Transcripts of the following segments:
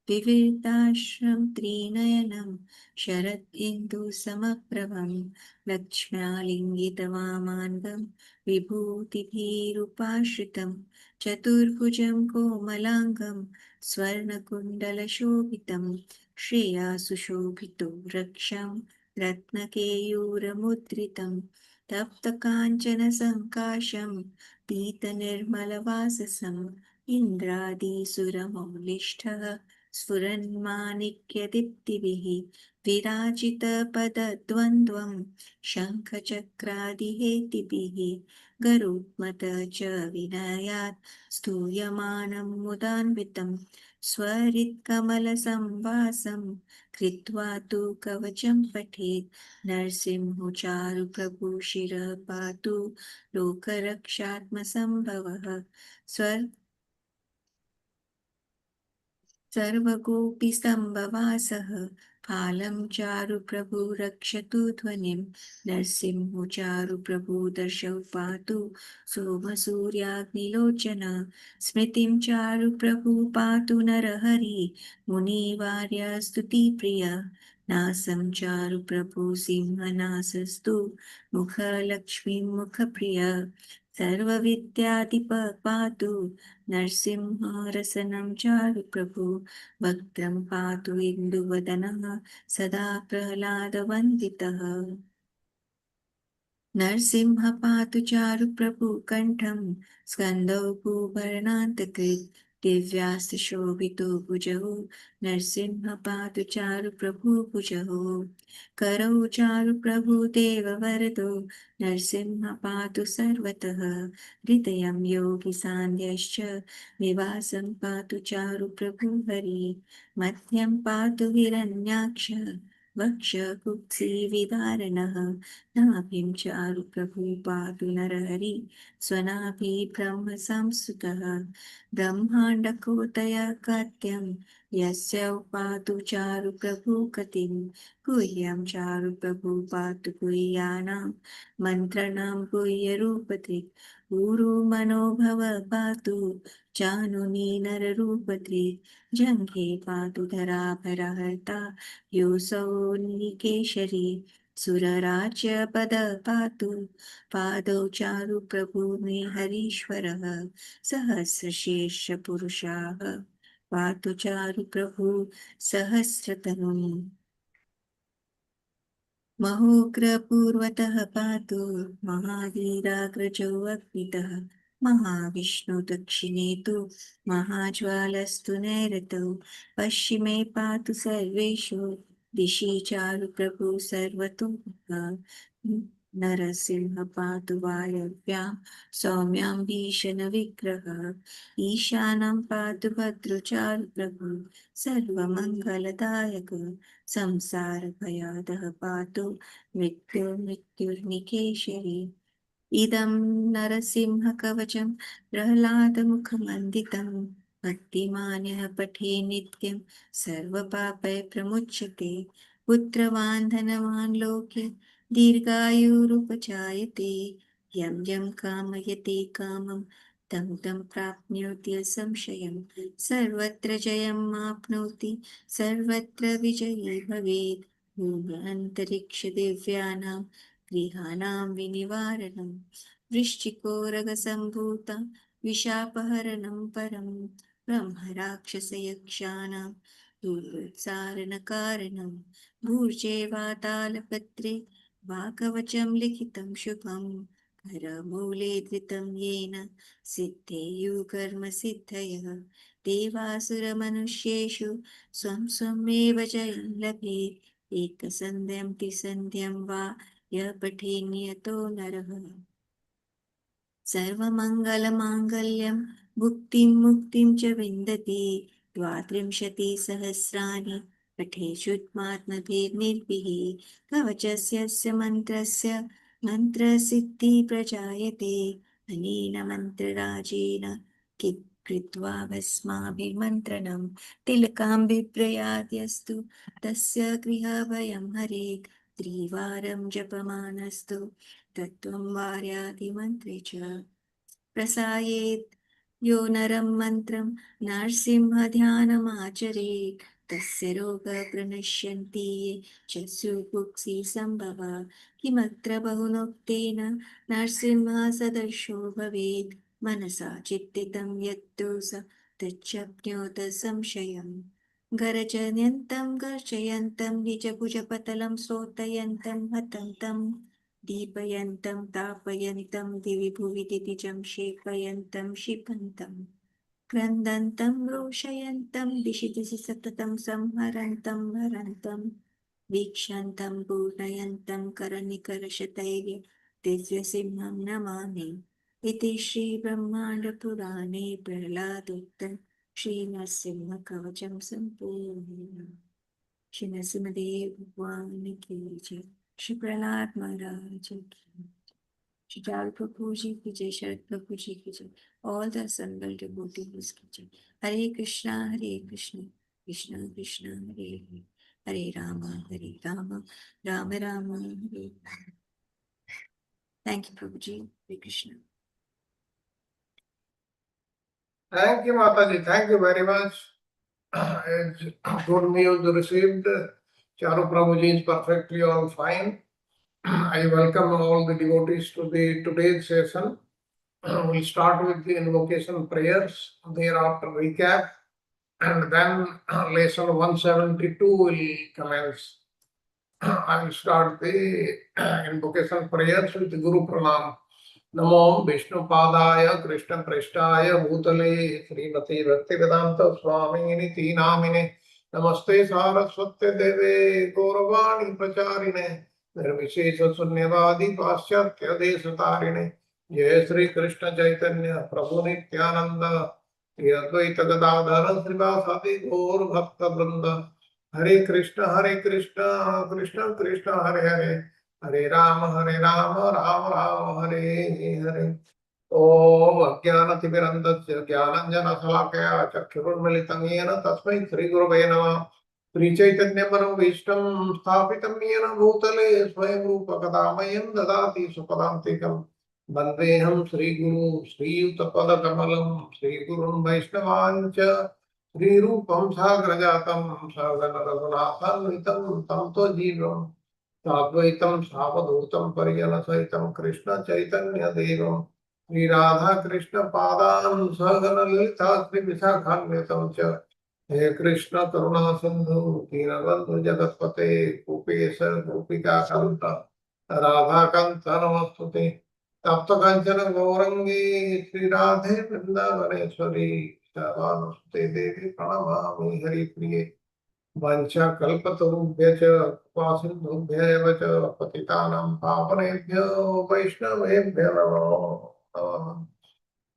विविक्ताश्रं त्रिनयनं शरद इन्दुसमप्रभं लक्ष्म्यालिङ्गितवामाङ्गं विभूतिभिरुपाश्रितं चतुर्भुजं कोमलाङ्गं स्वर्णकुण्डलशोभितं श्रेया सुशोभितो रक्षं रत्नकेयूरमुद्रितं तप्तकाञ्चनसङ्काशं पीतनिर्मलवाससम् इन्द्रादिसुरमौलिष्ठः स्फुरन्माणिक्यदीप्तिभिः विराजितपदद्वन्द्वं शङ्खचक्रादिहेतिभिः गरुत्मत च विनयात् स्तूयमानं मुदान्वितं स्वरित्कमलसंवासं कृत्वा तु कवचं पठेत् नरसिंहो चारुप्रभु शिरः पातु लोकरक्षात्मसम्भवः सर्वगोपीसम्भवासः फालं चारुप्रभु रक्षतु ध्वनिं नरसिंहो चारुप्रभु दर्शौ पातु सोमसूर्याग्निलोचन स्मृतिं चारुप्रभु पातु नरहरि मुनिवार्य स्तुतिप्रिय नासं चारुप्रभु सिंहनासस्तु मुखलक्ष्मीं मुखप्रिय सर्वविद्याधिप पातु नरसिंहरसनं चारुप्रभु भक्तं पातु इन्दुवदनः सदा प्रह्लादवन्दितः नरसिंह पातु चारुप्रभु कण्ठं स्कन्दौ भूभरणान्तकृत् दिव्यास्त्रशोभितो भुजौ नरसिंह पातु चारुप्रभु भुजौ करौ चारुप्रभु देववरदो नरसिंह पातु सर्वतः हृदयं योगिसान्ध्यश्च निवासं पातु चारुप्रभु हरि मध्यं पातु हिरण्याक्ष वक्षकुक्षिविदारणः नाभिं चारुप्रभु पातु नरहरि स्वनाभि ब्रह्म संस्तुतः ब्रह्माण्डकोटयकात्यं यस्य पातु चारुप्रभु कतिं गुह्यं चारुप्रभु पातु गुह्यानां मन्त्रणां गुह्यरूपधृक् ऊरु मनोभव पातु चानुनी नररूपधृक् जङ्घे पातु धराभरहर्ता योऽसौ निकेशरी सुरराज्यपद पातु पादौ चारुप्रभु मे हरीश्वरः सहस्रशीर्षपुरुषाः पातु चारुप्रभु सहस्रतनुम् महोग्रपूर्वतः पातु महावीराग्रजो अग्नितः महाविष्णु दक्षिणे तु महाज्वालस्तु नैऋतौ पश्चिमे पातु सर्वेषु दिशि चारुप्रभु सर्वतोमुखः नरसिंह पातु वायव्यां सौम्यां भीषणविग्रहः ईशानं पातु भद्रचारुप्रभु सर्वमङ्गलदायकः संसारभयादः पातु मृत्युर्निकेशरी इदं नरसिंहकवचं प्रह्लादमुखमन्दितं भक्तिमान्यः पठे नित्यं सर्वपापै प्रमुच्यते पुत्रवान् धनवान् लोके दीर्घायुरुपजायते यं यं कामयते कामं तं तं प्राप्नोति असंशयं सर्वत्र जयम् आप्नोति सर्वत्र विजयी भवेत् भूम्यन्तरिक्षदिव्यानां गृहाणां विनिवारणं वृश्चिकोरगसम्भूता विशापहरणं परं ब्रह्मराक्षसयक्षाणां दुर्सारणकारणं भूर्जे वातालपत्रे वाकवचं लिखितं शुभं करमूले धृतं येन सिद्धेयुः कर्मसिद्धयः देवासुरमनुष्येषु स्वं स्वमेव जयं लभेत् एकसन्ध्यं त्रिसन्ध्यं वा यः पठेन्यतो नरः सर्वमङ्गलमाङ्गल्यं भुक्तिं मुक्तिं च विन्दति 32 सहस्राणि पठेषुत्मात्मभिर्निर्भिः कवचस्य मन्त्रस्य मन्त्रसिद्धिः प्रजायते अनेन मन्त्रराजेन कृत्वा भस्माभिर्मन्त्रणं तिलकां बिभ्रयाद्यस्तु तस्य गृहभयं हरेत् त्रिवारं जपमानस्तु तत्त्वं वार्यादिमन्त्रे च प्रसायेत् यो नरं मन्त्रं नरसिंहध्यानमाचरेत् तस्य रोगः प्रणश्यन्ति ये चक्षुपुक्षि सम्भवा किमत्र बहुनोक्तेन नरसिंहः सदृशो भवेत् मनसा चित्तितं यत्तु स तच्चप्नोत संशयम् गर्जयन्तं गर्जयन्तं निजभुजपतलं श्रोतयन्तं हतन्तं दीपयन्तं तापयन्तं दिवि भुवि दितिजं क्षेपयन्तं क्षिपन्तं क्रन्दन्तं रोषयन्तं दिशि दिशि सततं संहरन्तं हरन्तं वीक्षन्तं पूर्णयन्तं करनिकरशतैर्य दिव्यसिंहं नमामि इति श्रीब्रह्माण्डपुराणे प्रह्लादोत्तरं श्रीनरसिंहकवचं सम्पूर्णम् श्री नरसिंहदेव भगवान की जय। श्री प्रहलाद महाराज की जय। श्री चारू प्रभु जी की जय। शरद प्रभु जी की जय। ऑल द assembled devotees की जय। Hare Krishna Krishna Krishna Hare Hare Hare Ram Ram Ram Hare Hare. Thank you Prabhu ji. Hare Krishna. Thank you, Mataji. Thank you very much. It's good news received. Charu Prabhuji is perfectly all fine. I welcome all the devotees to the today's session. We'll start with the invocation prayers, thereafter recap, and then lesson 172 will commence. I will start the invocation prayers with the Guru Pranam. नमो विष्णुपादाय कृष्णप्रेष्ठाय भूतले श्रीमते भक्तिवेदांत स्वामिनिति नामिने नमस्ते सारस्वते देवे गौरवाणी प्रचारिणे निर्विशेष शून्यवादी पाश्चात्य देशतारिणे जय श्री कृष्ण चैतन्य प्रभु नित्यानंद श्री अद्वैत गदाधर श्रीवासादि गौर भक्त वृंद हरे कृष्ण कृष्ण कृष्ण हरे हरे हरे राम राम राम हरे हरे ओम अज्ञानतिमिरन्धस्य ज्ञानञ्जनशलाकया चक्षुरुन्मिलितं येन तस्मै श्रीगुरवे नमः श्रीचैतन्यमनोभीष्टं स्थापितं येन भूतले स्वयं रूप कदा मह्यं ददाति सुपदान्तिकं वन्देऽहं श्रीगुरु श्रीयुतपदकमलं श्रीगुरुं वैष्णवाञ्च श्रीरूपं साग्रजातं सगण रघुनाथान्वितं तं त्वजीवम् साद्वैतं सावधूतं परिजनसहितं कृष्ण चैतन्य देवं श्री राधा कृष्ण पादान् सहगण ललिता श्री विशाखान्वितं च हे कृष्ण करुणा सिंधु दीनबंधु जगत्पते गोपेश गोपिका कांत राधा कांत नमस्तुते तप्त कांचन गौरंगी श्री राधे वृंदावनेश्वरी शरणानुसुते देवी प्रणमामि हरिप्रिये वंशकल्पतरुभ्यश्च कृपासिन्धुभ्यैव च पतितानां पावनेभ्यो वैष्णवेभ्यो नमो नमः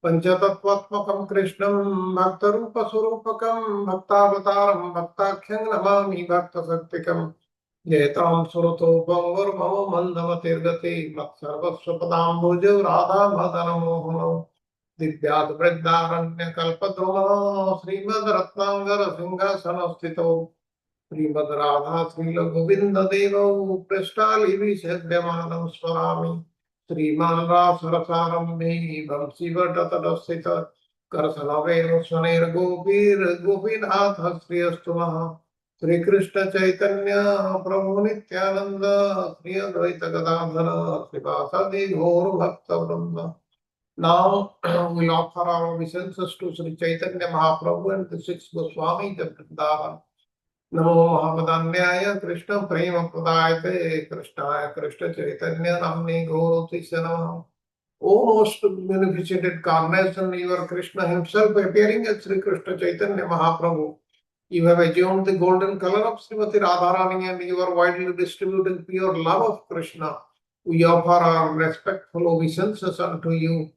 पञ्चतत्त्वात्मकं कृष्णं भक्तरूपस्वरूपकं भक्तावतारं भक्ताख्यं नमामि भक्तशक्तिकं जयतां सुरतो बङ्गुर्मम मन्दमतिर्गति मत्सर्वस्वपदाम्बुज राधामदनमोहनौ दिव्याद्वृद्धारण्यकल्पद्रुमः श्रीमद्रत्नाङ्गर सिंहासनस्थितौ श्रीमद् राधा श्रील गोविंद देवौ पृष्ठालिभिषेद्यमानं स्मरामि श्रीमान् रासरसारम्भे वंशीवटतटस्थित करसनवेणुस्वनैर्गोपीर्गोपीनाथः श्रियस्तु नः श्रीकृष्ण चैतन्य प्रभु नित्यानंद श्री अद्वैत गदाधर श्रीवासादि गौर भक्त वृंद. Now we'll offer our obeisances to Sri Chaitanya Mahaprabhu and the six Goswamis of Vrindavan. नमो महावदान्याय कृष्ण प्रेम प्रदायते कृष्णाय कृष्ण चैतन्य नाम्ने गौरतिस्य नमः. O most beneficent incarnation, you are Krishna himself appearing as Sri Krishna Chaitanya Mahaprabhu. You have assumed the golden color of Srimati Radharani and you are widely distributing pure love of Krishna. We offer our respectful obeisances unto you.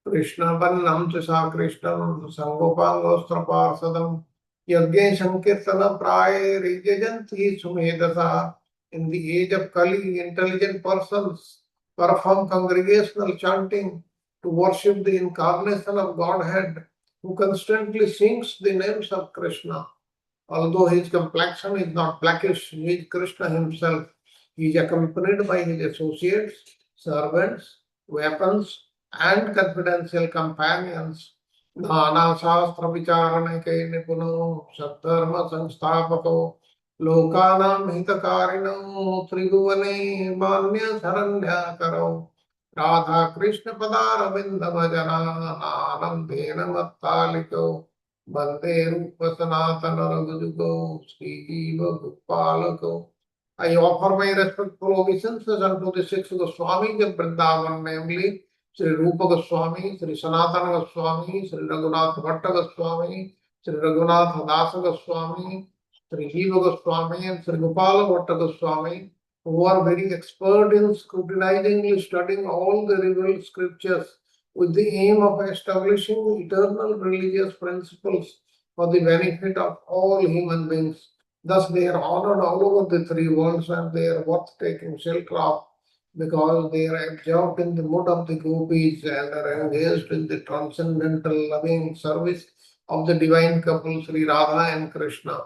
Krishna Vannam Chasa Krishnam Sangopangostra Parsadam Yagya Sankirtana Praya Rijajanti Sumedasa. In the age of Kali, intelligent persons perform congregational chanting to worship the incarnation of Godhead, who constantly sings the names of Krishna. Although his complexion is not blackish, he is Krishna himself. He is accompanied by his associates, servants, weapons, and confidential companions. नानाशास्त्रविचारणैके निपुनो सद्धर्मसंस्थापको लोकानां हितकारिणो त्रिभुवने मान्यशरण्यकरो राधाकृष्णपदारविन्दभजनानन्देन मत्तालिको वन्दे रूपसनातनरघुजुगो श्रीजीवगोपालको I offer my respectful obeisances unto the six Goswamis of Vrindavan, namely Sri Rupa Goswami, Sri Sanatana Goswami, Sri Raghunath Bhatta Goswami, Sri Raghunath Dasa Goswami, Sri Jiva Goswami, and Sri Gopala Bhatta Goswami, who are very expert in scrutinizingly studying all the revealed scriptures with the aim of establishing eternal religious principles for the benefit of all human beings. Thus, they are honored all over the three worlds and they are worth taking shelter of because they are absorbed in the mood of the gopis and are engaged in the transcendental loving service of the divine couple Sri Radha and Krishna.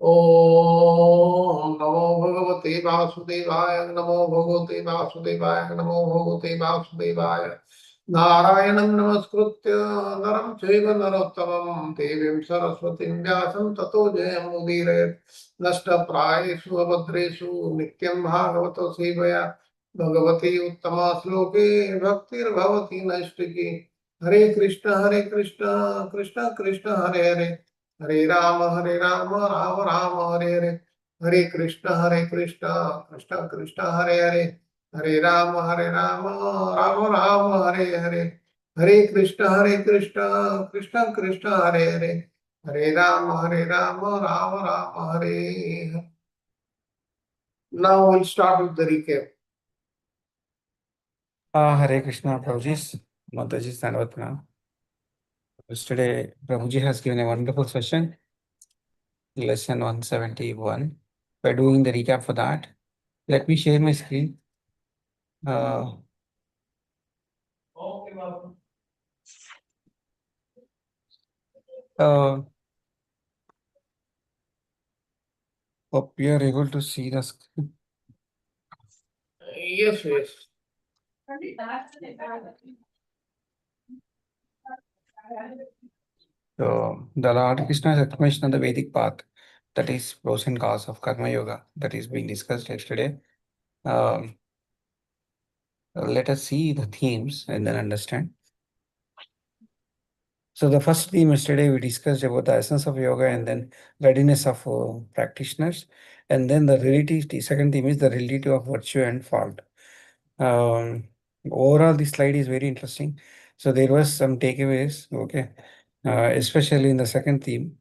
Om Namo Bhagavate Vasudevaya Namo Bhagavate Vasudevaya Namo Bhagavate Vasudevaya Narayanam Namaskritya Naram Chaiva Narottamam Devim Saraswatim Vyasam Tato Jayam Udire Nasta Prayesu Abhadresu Nityam Bhagavato Sevaya Bhagavati Uttama Sloke Bhaktir Bhavati Naistiki Hare Krishna Krishna Krishna Hare Hare Hare Rama Rama Hare Hare Hare Krishna Krishna Hare Hare Hare Rama Rama Hare Hare Hare Krishna Krishna Hare Hare Hare Rama Rama Hare Hare. Now we'll start with the recap. Hare Krishna, Prabhuji. Mataji Stanvatna. Yesterday, Prabhuji has given a wonderful session, lesson 171. We're doing the recap for that. Let me share my screen. Hope you are able to see the screen. Yes. So, the Lord Krishna's explanation on the Vedic path, that is pros and cons of Karma Yoga, that is being discussed yesterday. Let us see the themes and then understand. So the first theme yesterday we discussed about the essence of yoga and then readiness of practitioners, and then the relativity. Second theme is the relativity of virtue and fault. Overall, this slide is very interesting. So there was some takeaways, okay, especially in the second theme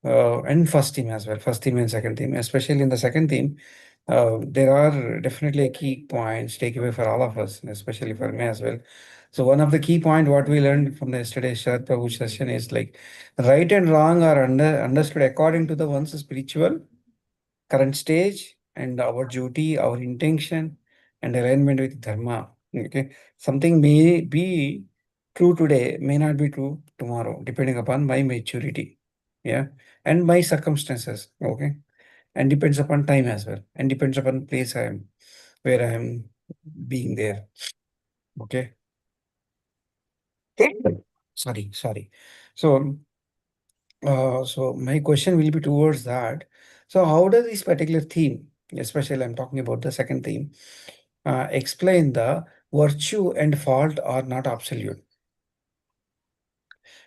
and first theme as well. First theme and second theme, especially in the second theme. There are definitely key points takeaway for all of us, especially for me as well. So one of the key point what we learned from the yesterday's Sharad Prabhu session is like right and wrong are understood according to the one's spiritual current stage and our duty, our intention, and alignment with dharma. Okay, something may be true today, may not be true tomorrow, depending upon my maturity, yeah, and my circumstances. Okay, and depends upon time as well, and depends upon place I am, where I am being there. Okay. Sorry. So, so my question will be towards that. So, how does this particular theme, especially I'm talking about the second theme, explain the virtue and fault are not absolute,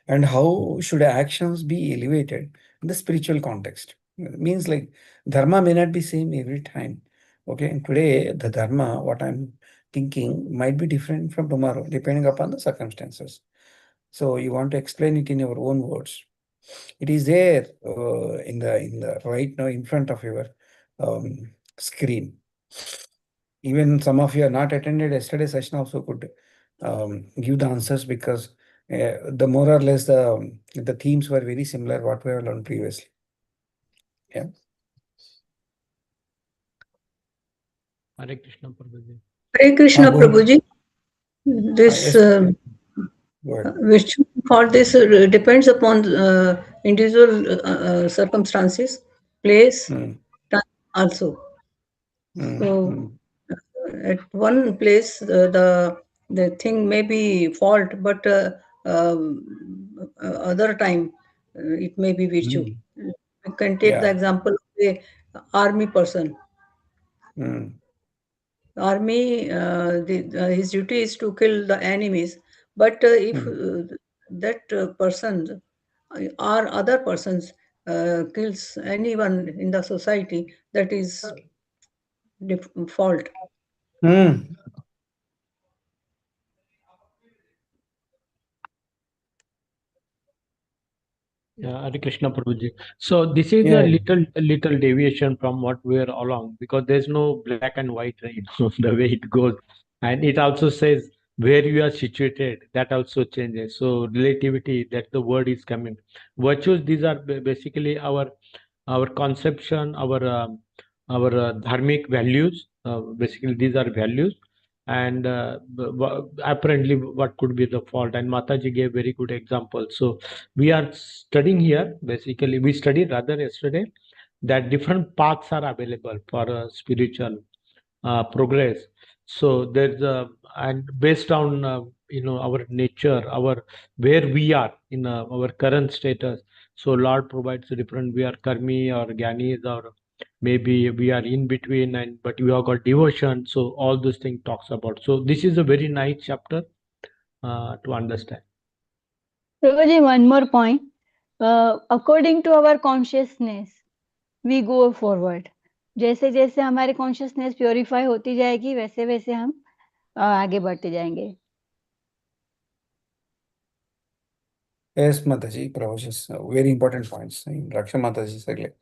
and how should actions be elevated in the spiritual context? Means like dharma may not be same every time. Okay, and today the dharma, what I'm thinking, might be different from tomorrow, depending upon the circumstances. So you want to explain it in your own words. It is there in the right now in front of your screen. Even some of you are not attended yesterday's session also could give the answers because the more or less the themes were very similar what we have learned previously. Yeah. Hare Krishna Prabhuji. Hare Krishna Prabhuji. This Yes. which for this depends upon individual circumstances, place, time also. So at one place the thing may be fault, but other time, it may be virtue. Mm. We can take the Yeah. example of a army person. Mm. Army, his duty is to kill the enemies, but if Mm. that person or other persons kills anyone in the society, that is fault. Mm. Yeah, Hare Krishna Prabhuji. So this is Yeah. a little deviation from what we are along, because there's no black and white, right? The way it goes, and it also says where you are situated. That also changes. So relativity, that the word is coming. Virtues, these are basically our conception, our dharmic values. Basically, these are values, and apparently, what could be the fault? And Mataji gave very good example. So we are studying here. Basically, we studied rather yesterday that different paths are available for spiritual progress. So there's a, and based on our nature, our where we are in our current status. So Lord provides a different. We are karmi or gyanis, or maybe we are in between, and but we have got devotion. So all those things talks about. So this is a very nice chapter to understand. Prabhuji, one more point. According to our consciousness, we go forward. जैसे जैसे हमारी consciousness purify होती जाएगी, वैसे वैसे हम आगे बढ़ते जाएंगे. Yes, Mataji, Prabhuji, very important points. Raksha Mataji said, like,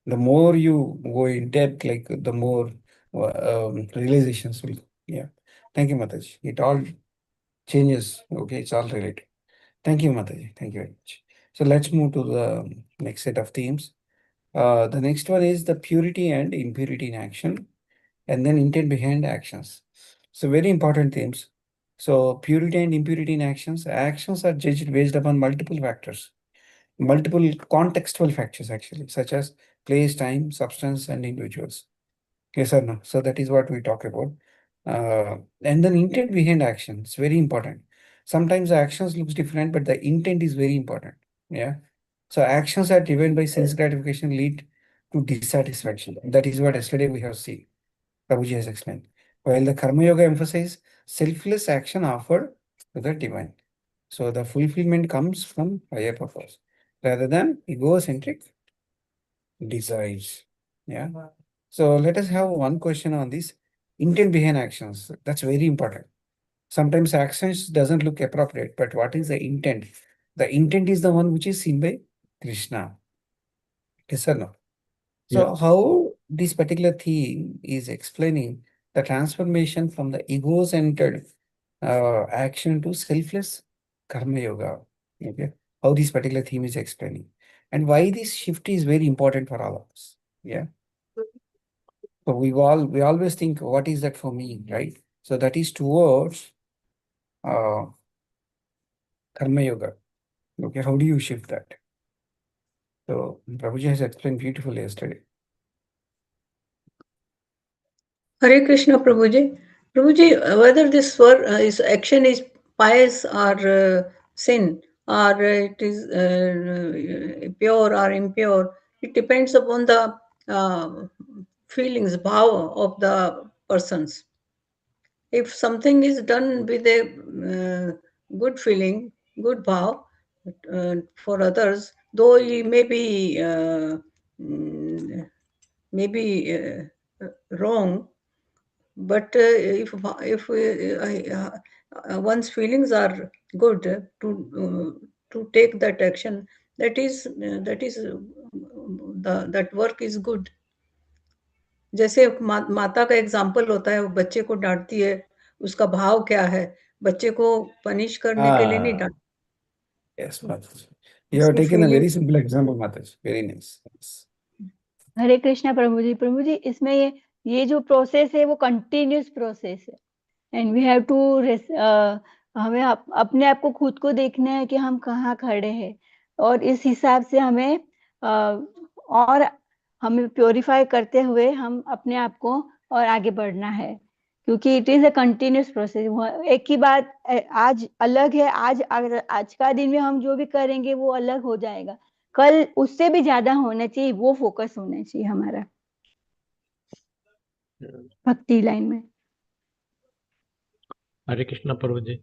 the more you go in depth, like the more realizations will. Yeah. Thank you, Mataji. It all changes. Okay, it's all related. Thank you, Mataji. Thank you very much. So let's move to the next set of themes. The next one is the purity and impurity in action, and then intent behind actions. So very important themes. So purity and impurity in actions. Actions are judged based upon multiple factors, multiple contextual factors actually, such as place, time, substance, and individuals. Yes or no? So that is what we talk about. And then intent behind actions, very important. Sometimes the actions looks different, but the intent is very important. Yeah. So actions are driven by sense gratification lead to dissatisfaction. That is what yesterday we have seen. Prabhuji has explained. While the Karma Yoga emphasizes selfless action offered to the divine. So the fulfillment comes from higher purpose rather than egocentric desires. Yeah. So let us have one question on this intent behind actions. That's very important. Sometimes actions doesn't look appropriate, but what is the intent? The intent is the one which is seen by Krishna. Yes or no? So Yeah. how this particular theme is explaining the transformation from the ego-centered action to selfless karma yoga. Okay, how this particular theme is explaining, and why this shift is very important for all of us. Yeah. So we always think, what is that for me, right? So that is towards uh, karma yoga. Okay, how do you shift that? So Prabhuji has explained beautifully yesterday. Hare Krishna, Prabhuji. Prabhuji, whether this action is pious or sin, or it is pure or impure, it depends upon the feelings, bhava of the persons. If something is done with a good feeling, good bhav for others, though he may be wrong, but if one's feelings are good to take that action, that is that work is good. जैसे माता का example होता है, वो बच्चे को डांटती है, उसका भाव क्या है, बच्चे को पनिश करने के लिए नहीं डांट. Yes, Mataji. You have उसकी taken a feeling. very simple example, Mataji. Very nice. Yes. हरे कृष्णा प्रभु जी इसमें ये जो प्रोसेस है वो कंटिन्यूस प्रोसेस है. एंड वी हैव टू हमें अपने आप को खुद को देखना है कि हम कहाँ खड़े हैं, और इस हिसाब से हमें और हमें प्योरीफाई करते हुए हम अपने आप को और आगे बढ़ना है, क्योंकि it is a continuous process. एक ही बात आज अलग है, आज अगर आज का दिन में हम जो भी करेंगे वो अलग हो जाएगा, कल उससे भी ज्यादा होना चाहिए, वो फोकस होना चाहिए हमारा भक्ति लाइन में। Hare Krishna Prabhuji.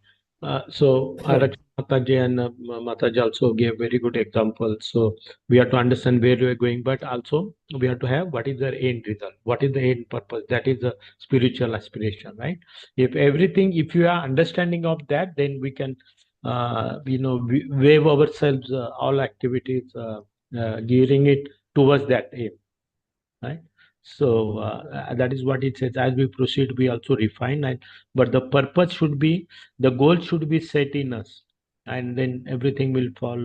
So Sure. Arakshana Mataji and Mataji also gave very good examples. So we have to understand where we are going, but also we have to have what is the end result, what is the end purpose. That is the spiritual aspiration, right? If everything, if you are understanding of that, then we can, wave ourselves all activities, gearing it towards that aim, right? So that is what it says. As we proceed, we also refine, and but the purpose should be, the goal should be set in us, and then everything will fall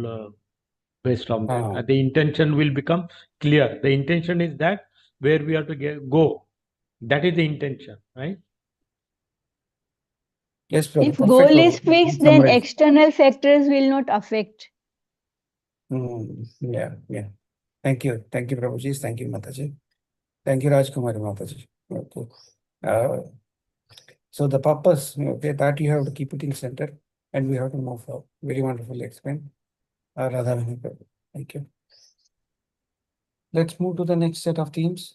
based on that. Ah. The intention will become clear. The intention is that where we have to go. That is the intention, right? Yes, brother. If goal is Perfect. fixed, then Summarize. external factors will not affect. Yeah. Thank you, Prabhuji. Thank you, Mataji. Thank you, Rajkumari Mataji. Okay. So the purpose, okay, that you have to keep it in center, and we have to move forward. Very wonderfully explained. Radharani Prabhu. Thank you. Let's move to the next set of themes.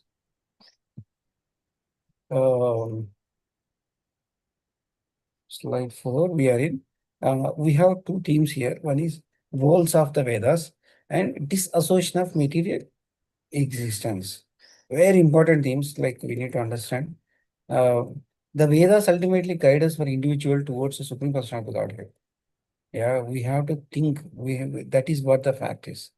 Slide 4 we are in. We have two themes here. One is roles of the Vedas and disassociation of material existence. Very important themes, like we need to understand. The Vedas ultimately guide us for individual towards the Supreme Personality of Godhead. Yeah, we have to think. That is what the fact is.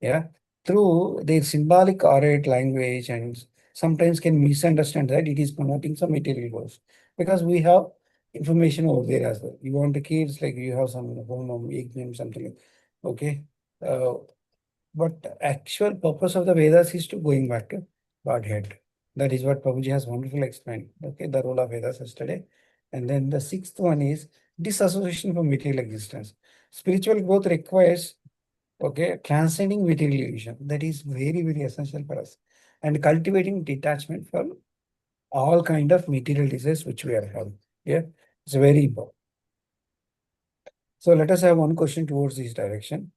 Yeah, through their symbolic orate language, and sometimes can misunderstand that it is promoting some material goals, because we have information over there as well. You want the kids, like you have some home name, something like, okay. But the actual purpose of the Vedas is to going back to Godhead. That is what Prabhuji has wonderfully explained. Okay, the role of Vedas yesterday. And then the sixth one is disassociation from material existence. Spiritual growth requires, okay, transcending material illusion. That is very, very essential for us. And cultivating detachment from all kind of material desires which we are having. Yeah, it's very important. So let us have one question towards this direction.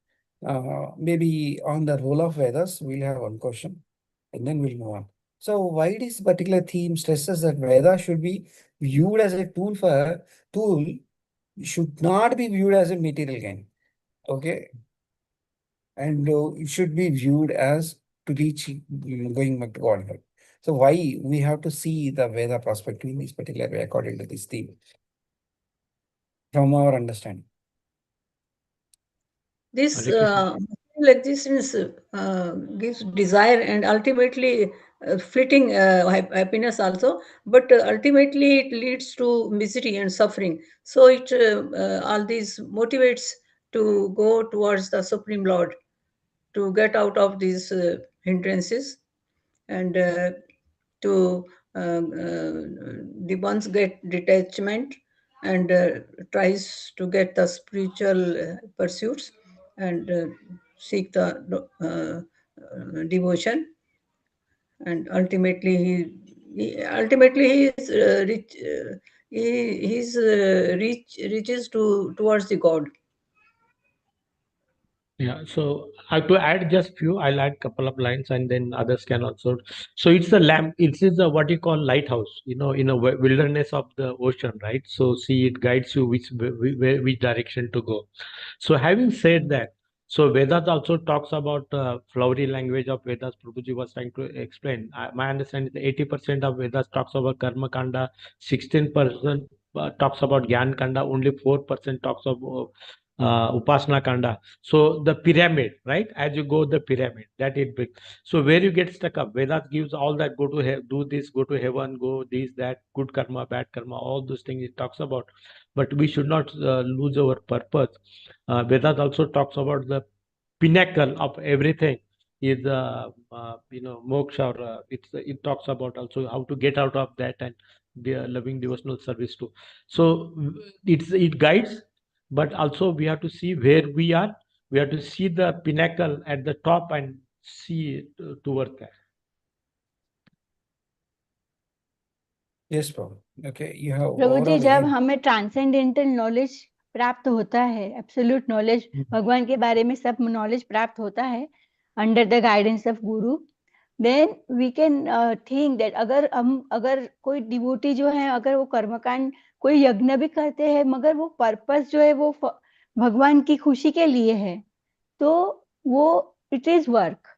Maybe on the role of Vedas, we'll have one question and then we'll move on. So why this particular theme stresses that Veda should be viewed as a tool should not be viewed as a material gain. Okay. And it should be viewed as to reach going back to Godhead. So why we have to see the Veda perspective in this particular way according to this theme from our understanding. This Hare Krishna. material existence gives desire and ultimately fleeting happiness also, but ultimately it leads to misery and suffering. So it all these motivates to go towards the Supreme Lord, to get out of these hindrances, and to the ones get detachment and tries to get the spiritual pursuits and seek the devotion, and ultimately he is rich, he's reaches towards the God. Yeah, so I have to add just few. I'll add couple of lines, and then others can also. So it's a lamp. It is a what you call lighthouse. In a wilderness of the ocean, right? So see, it guides you which direction to go. So having said that, so Vedas also talks about flowery language of Vedas. Prabhuji was trying to explain. My understanding is 80% of Vedas talks about Karma Kanda, 16% talks about Gyan Kanda, only 4% talks about Upasana Kanda. So the pyramid, right? As you go the pyramid, that is big. So where you get stuck up, Vedas gives all that. Go to do this, go to heaven, go this, that, good karma, bad karma, all those things it talks about. But we should not lose our purpose. Vedas also talks about the pinnacle of everything is moksha, or it talks about also how to get out of that and the loving devotional service too. So it guides, but also we have to see where we are. We have to see the pinnacle at the top and see towards that. Yes, Prabhu. Okay, you have Prabhu ji overall जब again. हमें transcendental knowledge प्राप्त होता है, absolute knowledge, भगवान के बारे में सब नॉलेज प्राप्त होता है under the guidance of guru, then we can think that अगर कोई डिवोटी जो है, अगर वो कर्मकांड कोई यज्ञ भी करते हैं, मगर वो पर्पस जो है वो भगवान की खुशी के लिए है, तो वो इट इज वर्क,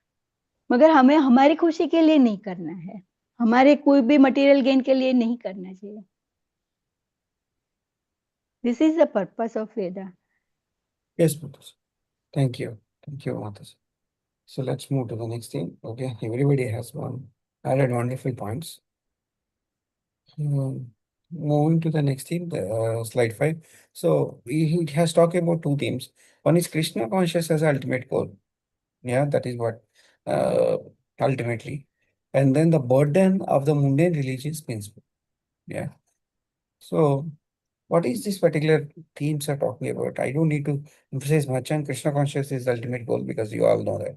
मगर हमें हमारी खुशी के लिए नहीं करना है, हमारे कोई भी मटेरियल गेन के लिए नहीं करना चाहिए. This is the purpose of Veda. Yes, Mataji. Thank you. Thank you, Mataji. So let's move to the next thing. Okay, everybody has added wonderful points. Moving to the next theme, slide 5. So he has talked about two themes. One is Krishna conscious as ultimate goal. Yeah, that is what ultimately. And then the burden of the mundane religious principle. Yeah. So what is this particular themes are talking about? I don't need to emphasize much on Krishna conscious is the ultimate goal because you all know that.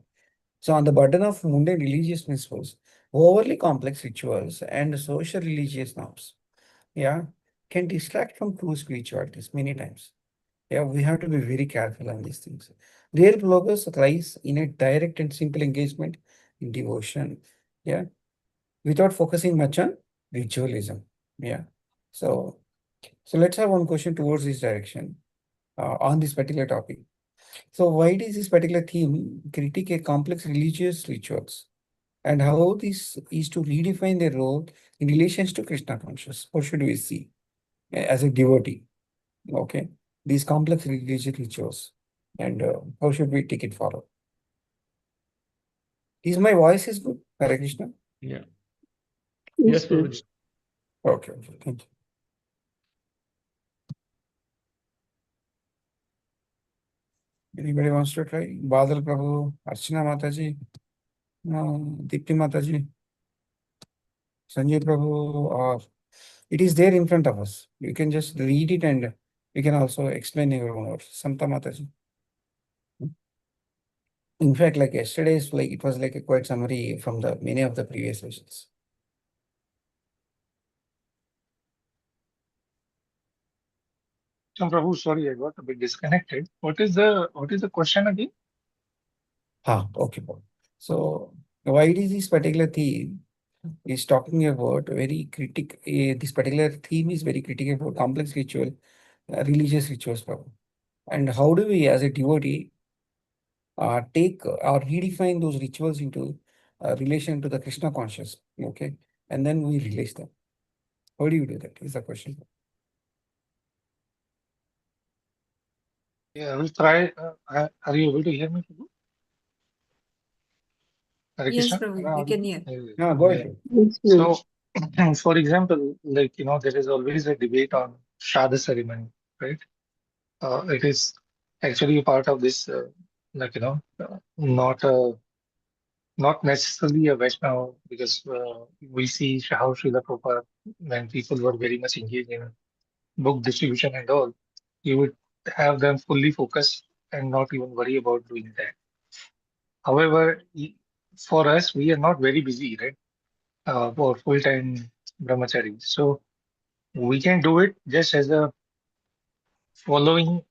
So on the burden of mundane religious principles, overly complex rituals and social religious norms, yeah, can distract from true spiritualities many times. Yeah, we have to be very careful on these things. Real progress lies in a direct and simple engagement in devotion. Yeah, without focusing much on ritualism. Yeah. So let's have one question towards this direction on this particular topic. So why does this particular theme critique a complex religious rituals and how this is to redefine their role in relations to Krishna consciousness? What should we see as a devotee? Okay, these complex religious rituals and how should we take it forward? Is my voice is good, Hare Krishna? Yeah. Yes, Yes, Prabhuji. Okay, thank you. Anybody wants to try? Badal Prabhu, Archana Mataji, Dipti Mataji, Sanjay Prabhu, or it is there in front of us. You can just read it and you can also explain your own words. Samta Mataji. In fact, like yesterday's, like it was like a quite summary from the many of the previous sessions. So, Prabhu, sorry, I got a bit disconnected. What is the question again? Okay, Paul. So why is this particular theme is talking about very this particular theme is very critical about complex ritual, religious rituals, Prabhu. And how do we as a devotee take or redefine those rituals into relation to the Krishna conscious, okay? And then we release them. How do you do that is the question. Yeah, I will try. Are you able to hear me, Prabhu? Hare Yes, Krishna. Prabhu, Am I we can audible? hear. No, go Yeah. ahead. yes, So, for example, like, there is always a debate on Shraddha ceremony, right? It is actually a part of this, like, not necessarily a Vaishnava, because we see how Srila Prabhupada, when people were very much engaged in book distribution and all, you would have them fully focused and not even worry about doing that. However, for us, we are not very busy, right? For full-time brahmachari. So we can do it just as a following,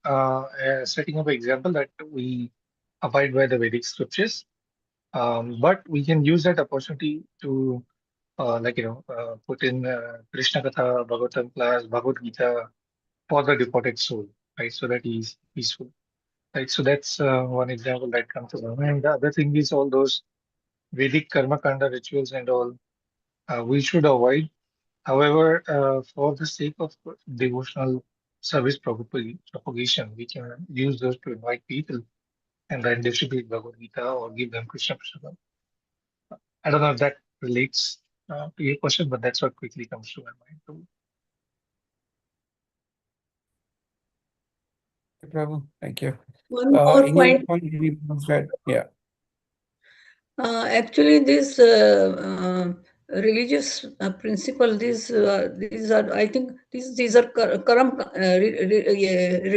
setting up an example that we abide by the Vedic scriptures. But we can use that opportunity to, put in Krishna Katha, Bhagavatam plus Bhagavad Gita for the departed soul, right? So that he is peaceful, right? So that's one example that comes to mind. And the other thing is all those Vedic karma kanda rituals and all we should avoid. However, for the sake of devotional service propagation, we can use those to invite people and then distribute Bhagavad Gita or give them Krishna Prasad. I don't know if that relates to your question, but that's what quickly comes to my mind. Too. Prabhu, thank you. one more Any other point. point you want to add? Yeah. Actually, this religious principle, these are, I think, these are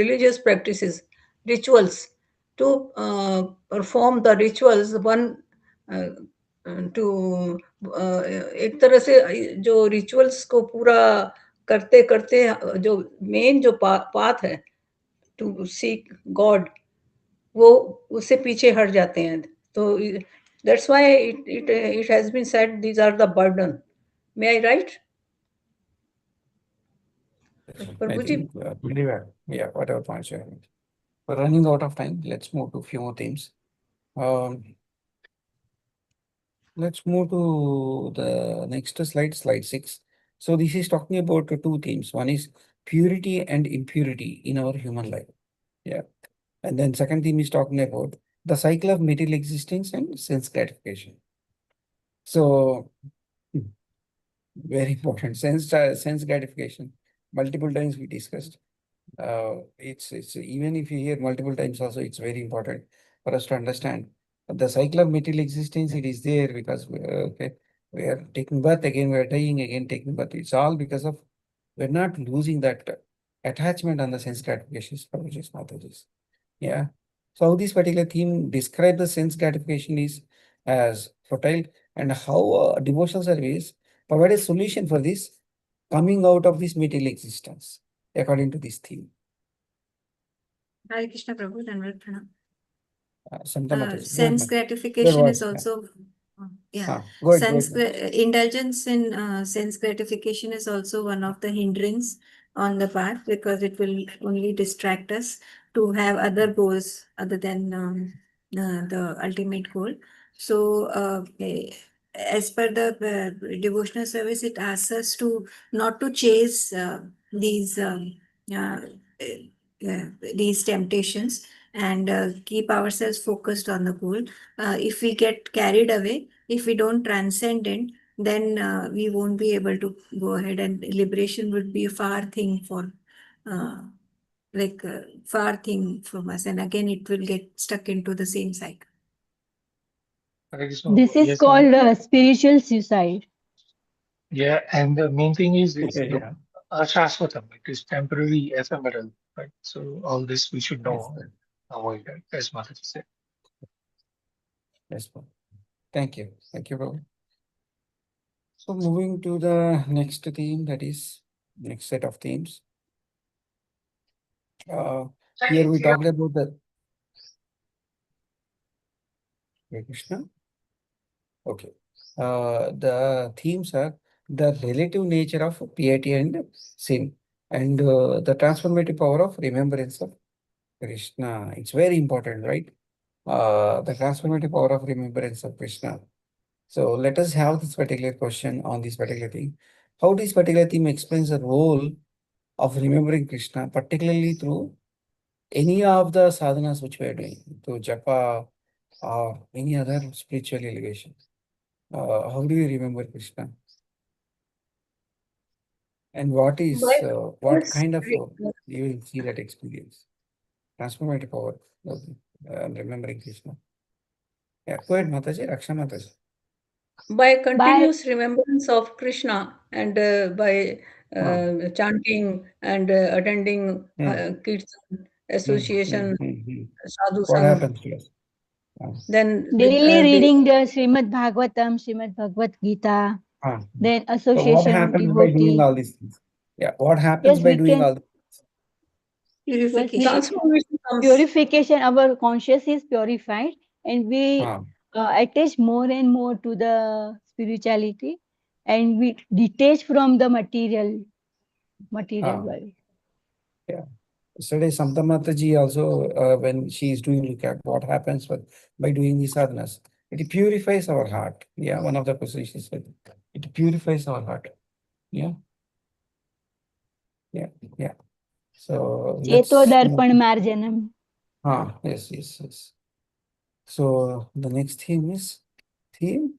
religious practices, rituals. To perform the rituals, one two एक तरह से जो rituals को पूरा करते करते जो main जो पाथ है टू सीक गॉड, वो उससे पीछे हट जाते हैं. तो that's why it has been said these are the burden. May I right Yes, I Prabhu ji? think pretty well. Yeah, whatever points you have made. We're running out of time. Let's move to a few more themes. Um, let's move to the next slide, slide 6. So this is talking about two themes. One is purity and impurity in our human life. Yeah. And then second theme is talking about the cycle of material existence and sense gratification. So very important sense gratification. Multiple times we discussed. It's even if you hear multiple times also, it's very important for us to understand the cycle of material existence. It is there because okay, we are taking birth again, we are dying again, taking birth. It's all because of we're not losing that attachment on the sense gratifications, Prabhuji's Mataji's. Yeah. So how this particular theme describe the sense gratification is as fertile and how devotional service provide a solution for this coming out of this material existence according to this theme. Hare Krishna Prabhu, Dandavat Pranam. Samta Mataji, go ahead, Sense ma'am. gratification Your is voice, also, yeah, go ahead, sense ma'am. indulgence in sense gratification is also one of the hindrance on the path, because it will only distract us to have other goals other than the ultimate goal. So as per the devotional service, it asks us to not to chase these uh, these temptations, and keep ourselves focused on the goal. If we get carried away, if we don't transcend it, then we won't be able to go ahead, and liberation would be a far thing for uh, far thing from us, and again it will get stuck into the same cycle. Hare Krishna. This is Yes, called spiritual suicide. yeah, and the main thing is it's Yeah. ashashvatam. It is temporary, ephemeral, right? So all this we should know Yes, and avoid that, as Mataji said. yes, ma'am. Thank you. Thank you, Prabhu. So moving to the next theme, that is next set of themes. Here we talked about the Hare Krishna. Okay. The themes are the relative nature of piety and sin, and the transformative power of remembrance of Krishna. It's very important, right? The transformative power of remembrance of Krishna. So let us have this particular question on this particular thing. How this particular theme explains the role of remembering Krishna, particularly through any of the sadhanas which we are doing, through japa or any other spiritual elevation. How do you remember Krishna? And what is, what kind of, you will see that experience? Transformative power of remembering Krishna. Yeah, go ahead, Mataji, Raksha Mataji. By continuous remembrance of Krishna, and by chanting and attending kirtan, association, sadhu What sangh, happens to us? then Daily reading the Srimad Bhagavatam, Srimad Bhagavad Gita, then So what association with happens by doing devotee. all these things? Yeah, what happens Yes, by we doing all can. this? Purification. transformation comes. Purification, our conscious is purified, and we attach more and more to the spirituality, and we detach from the material world. Yeah. Yesterday, Samta Mataji also, when she is doing recap, what happens by doing these sadhanas? It purifies our heart. Yeah, one of the questions she said, it purifies our heart. Yeah. Yeah. Yeah. So Cheto let's move. darpan marjanam. Yes, yes, yes. So the next theme is theme.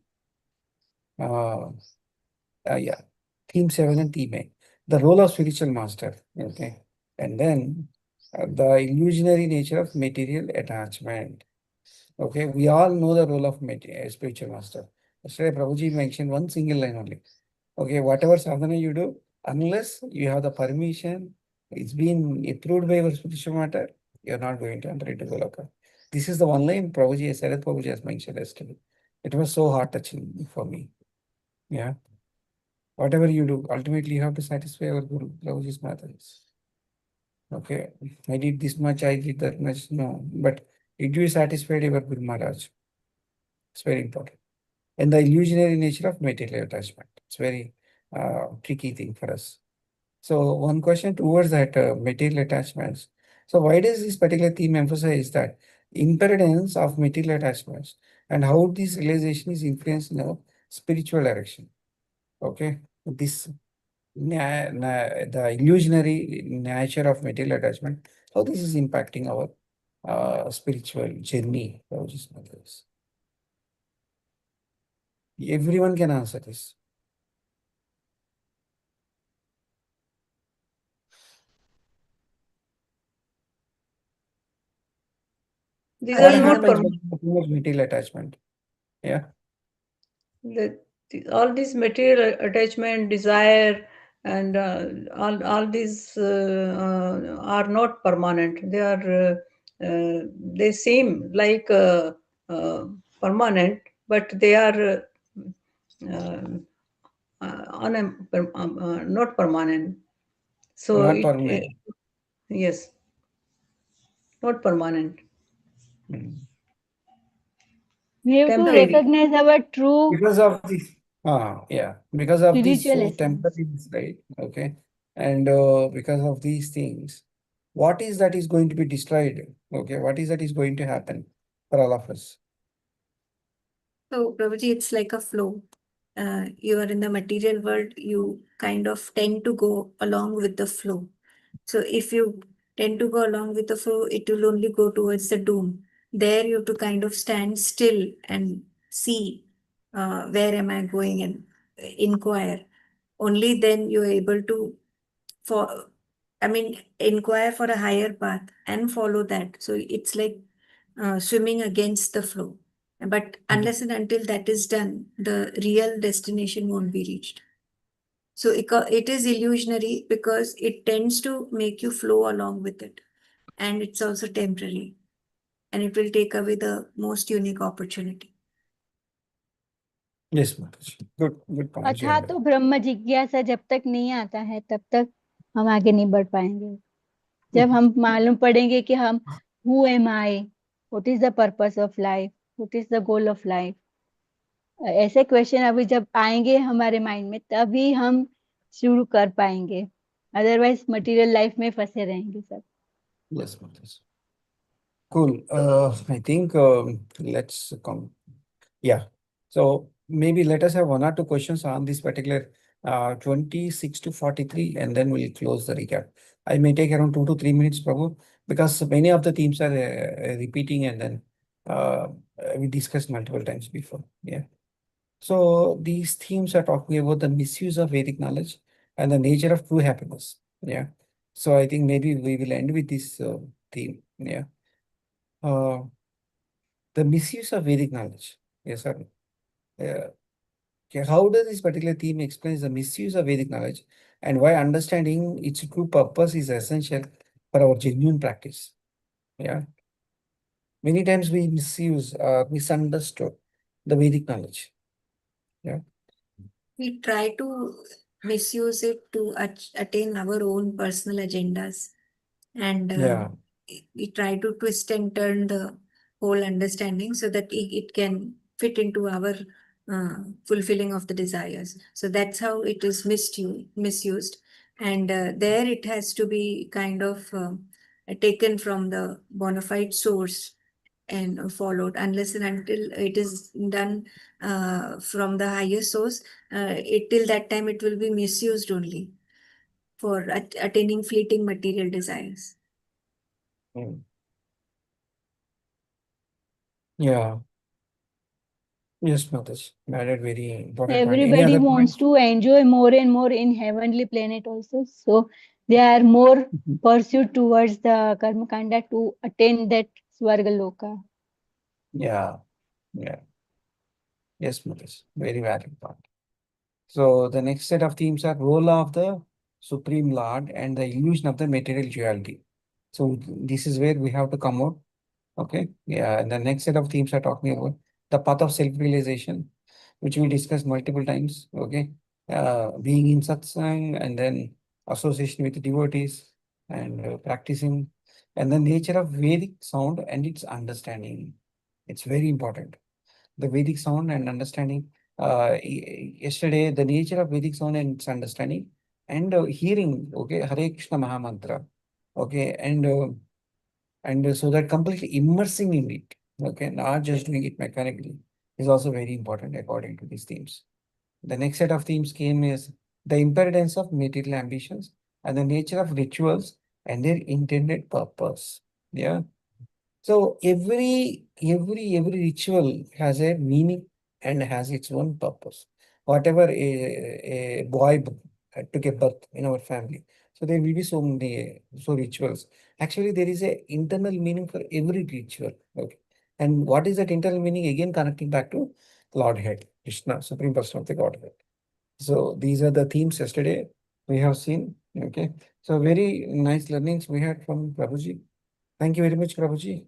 Yeah, theme 7 and theme 8. The role of spiritual master. Okay. And then the illusionary nature of material attachment. Okay, we all know the role of spiritual master. Yesterday, Prabhuji mentioned one single line only. Okay, whatever sadhana you do, unless you have the permission, it's been approved by your spiritual matter, you're not going to enter into Goloka. This is the one line Prabhuji, Sarath Prabhuji has mentioned yesterday. It was so heart touching for me. Yeah. Whatever you do, ultimately you have to satisfy our Guru, Prabhuji's matters. Okay. I did this much, I did that much. No. But did you satisfy your Guru Maharaj? It's very important. And the illusionary nature of material attachment. It's very tricky thing for us. So one question towards that material attachments. So why does this particular theme emphasize that impermanence of material attachments and how this realization is influenced in our spiritual direction? Okay, this the illusionary nature of material attachment, how this is impacting our spiritual journey. Which is matters. Everyone can answer this. These What are not happens when permanent. you have too much material attachment? Yeah. All these material attachment, desire, and all these are not permanent. They seem like permanent, but they are uh, not permanent. So Not permanent. yes, not permanent. Mm. We have to Temporary. recognize our true Because of this, yeah, because of this spiritual essence. temporary, right? Okay, and because of these things, what is that is going to be destroyed? Okay, what is that is going to happen for all of us? So, Prabhuji, it's like a flow. You are in the material world, you kind of tend to go along with the flow. So, if you tend to go along with the flow, it will only go towards the doom. There, you have to kind of stand still and see where am I going and inquire. Only then you're able to for inquire for a higher path and follow that. So it's like swimming against the flow. But unless and until that is done, the real destination won't be reached. So it is illusionary because it tends to make you flow along with it. And it's also temporary. And it will take away the most unique opportunity. Yes, Mataji. Good point. अथा तो ब्रह्म जिज्ञासा जब तक नहीं आता है तब तक हम आगे नहीं बढ़ पाएंगे. जब हम मालूम पड़ेंगे कि हम who am I, what is the purpose of life, what is the goal of life, ऐसे क्वेश्चन अभी जब आएंगे हमारे माइंड में तभी हम शुरू कर पाएंगे. अदरवाइज मटेरियल लाइफ में फंसे रहेंगे सब. Yes, Mataji. Cool. I think let's come. Yeah. So maybe let us have one or two questions on this particular 26 to 43, and then we'll close the recap. I may take around 2 to 3 minutes, Prabhu, because many of the themes are repeating, and then we discussed multiple times before. Yeah. So these themes are talking about the misuse of Vedic knowledge and the nature of true happiness. Yeah. So I think maybe we will end with this theme. Yeah. Uh, the misuse of Vedic knowledge. Yes, sir. Okay, how does this particular theme explains the misuse of Vedic knowledge and why understanding its true purpose is essential for our genuine practice? Yeah. Many times we misuse or misunderstood the Vedic knowledge. Yeah. We try to misuse it to attain our own personal agendas. And Yeah. we try to twist and turn the whole understanding so that it can fit into our fulfilling of the desires. So that's how it is misused. And there it has to be kind of taken from the bona fide source and followed. Unless and until it is done from the higher source, till that time it will be misused only for attaining fleeting material desires. Mm. Yeah. Yes, Mataji. Added very important point. Any Everybody other wants points? to enjoy more and more in heavenly planet also. So they are more pursued towards the karma kanda to attain that Swargaloka. Yeah. Yeah. Yes, Mataji. Very valid point. So the next set of themes are role of the Supreme Lord and the illusion of the material duality. So this is where we have to come out. Okay. Yeah. And the next set of themes are talking about the path of self-realization, which we discussed multiple times, okay? Being in satsang and then association with devotees and practicing, and the nature of Vedic sound and its understanding. It's very important. The Vedic sound and understanding. Yesterday, the nature of Vedic sound and its understanding, and hearing, okay, Hare Krishna Mahamantra, okay, and so that completely immersing in it, okay, not just doing it mechanically, is also very important according to these themes. The next set of themes came is the impedance of material ambitions and the nature of rituals and their intended purpose. Yeah. So every ritual has a meaning and has its own purpose. Whatever a boy took a birth in our family, so there will be so many rituals. Actually, there is a internal meaning for every ritual. Okay, and what is that internal meaning? Again, connecting back to Lordhead, Krishna, Supreme Person of the Godhead. So these are the themes yesterday we have seen. Okay, so very nice learnings we had from Prabhuji. Thank you very much, Prabhuji.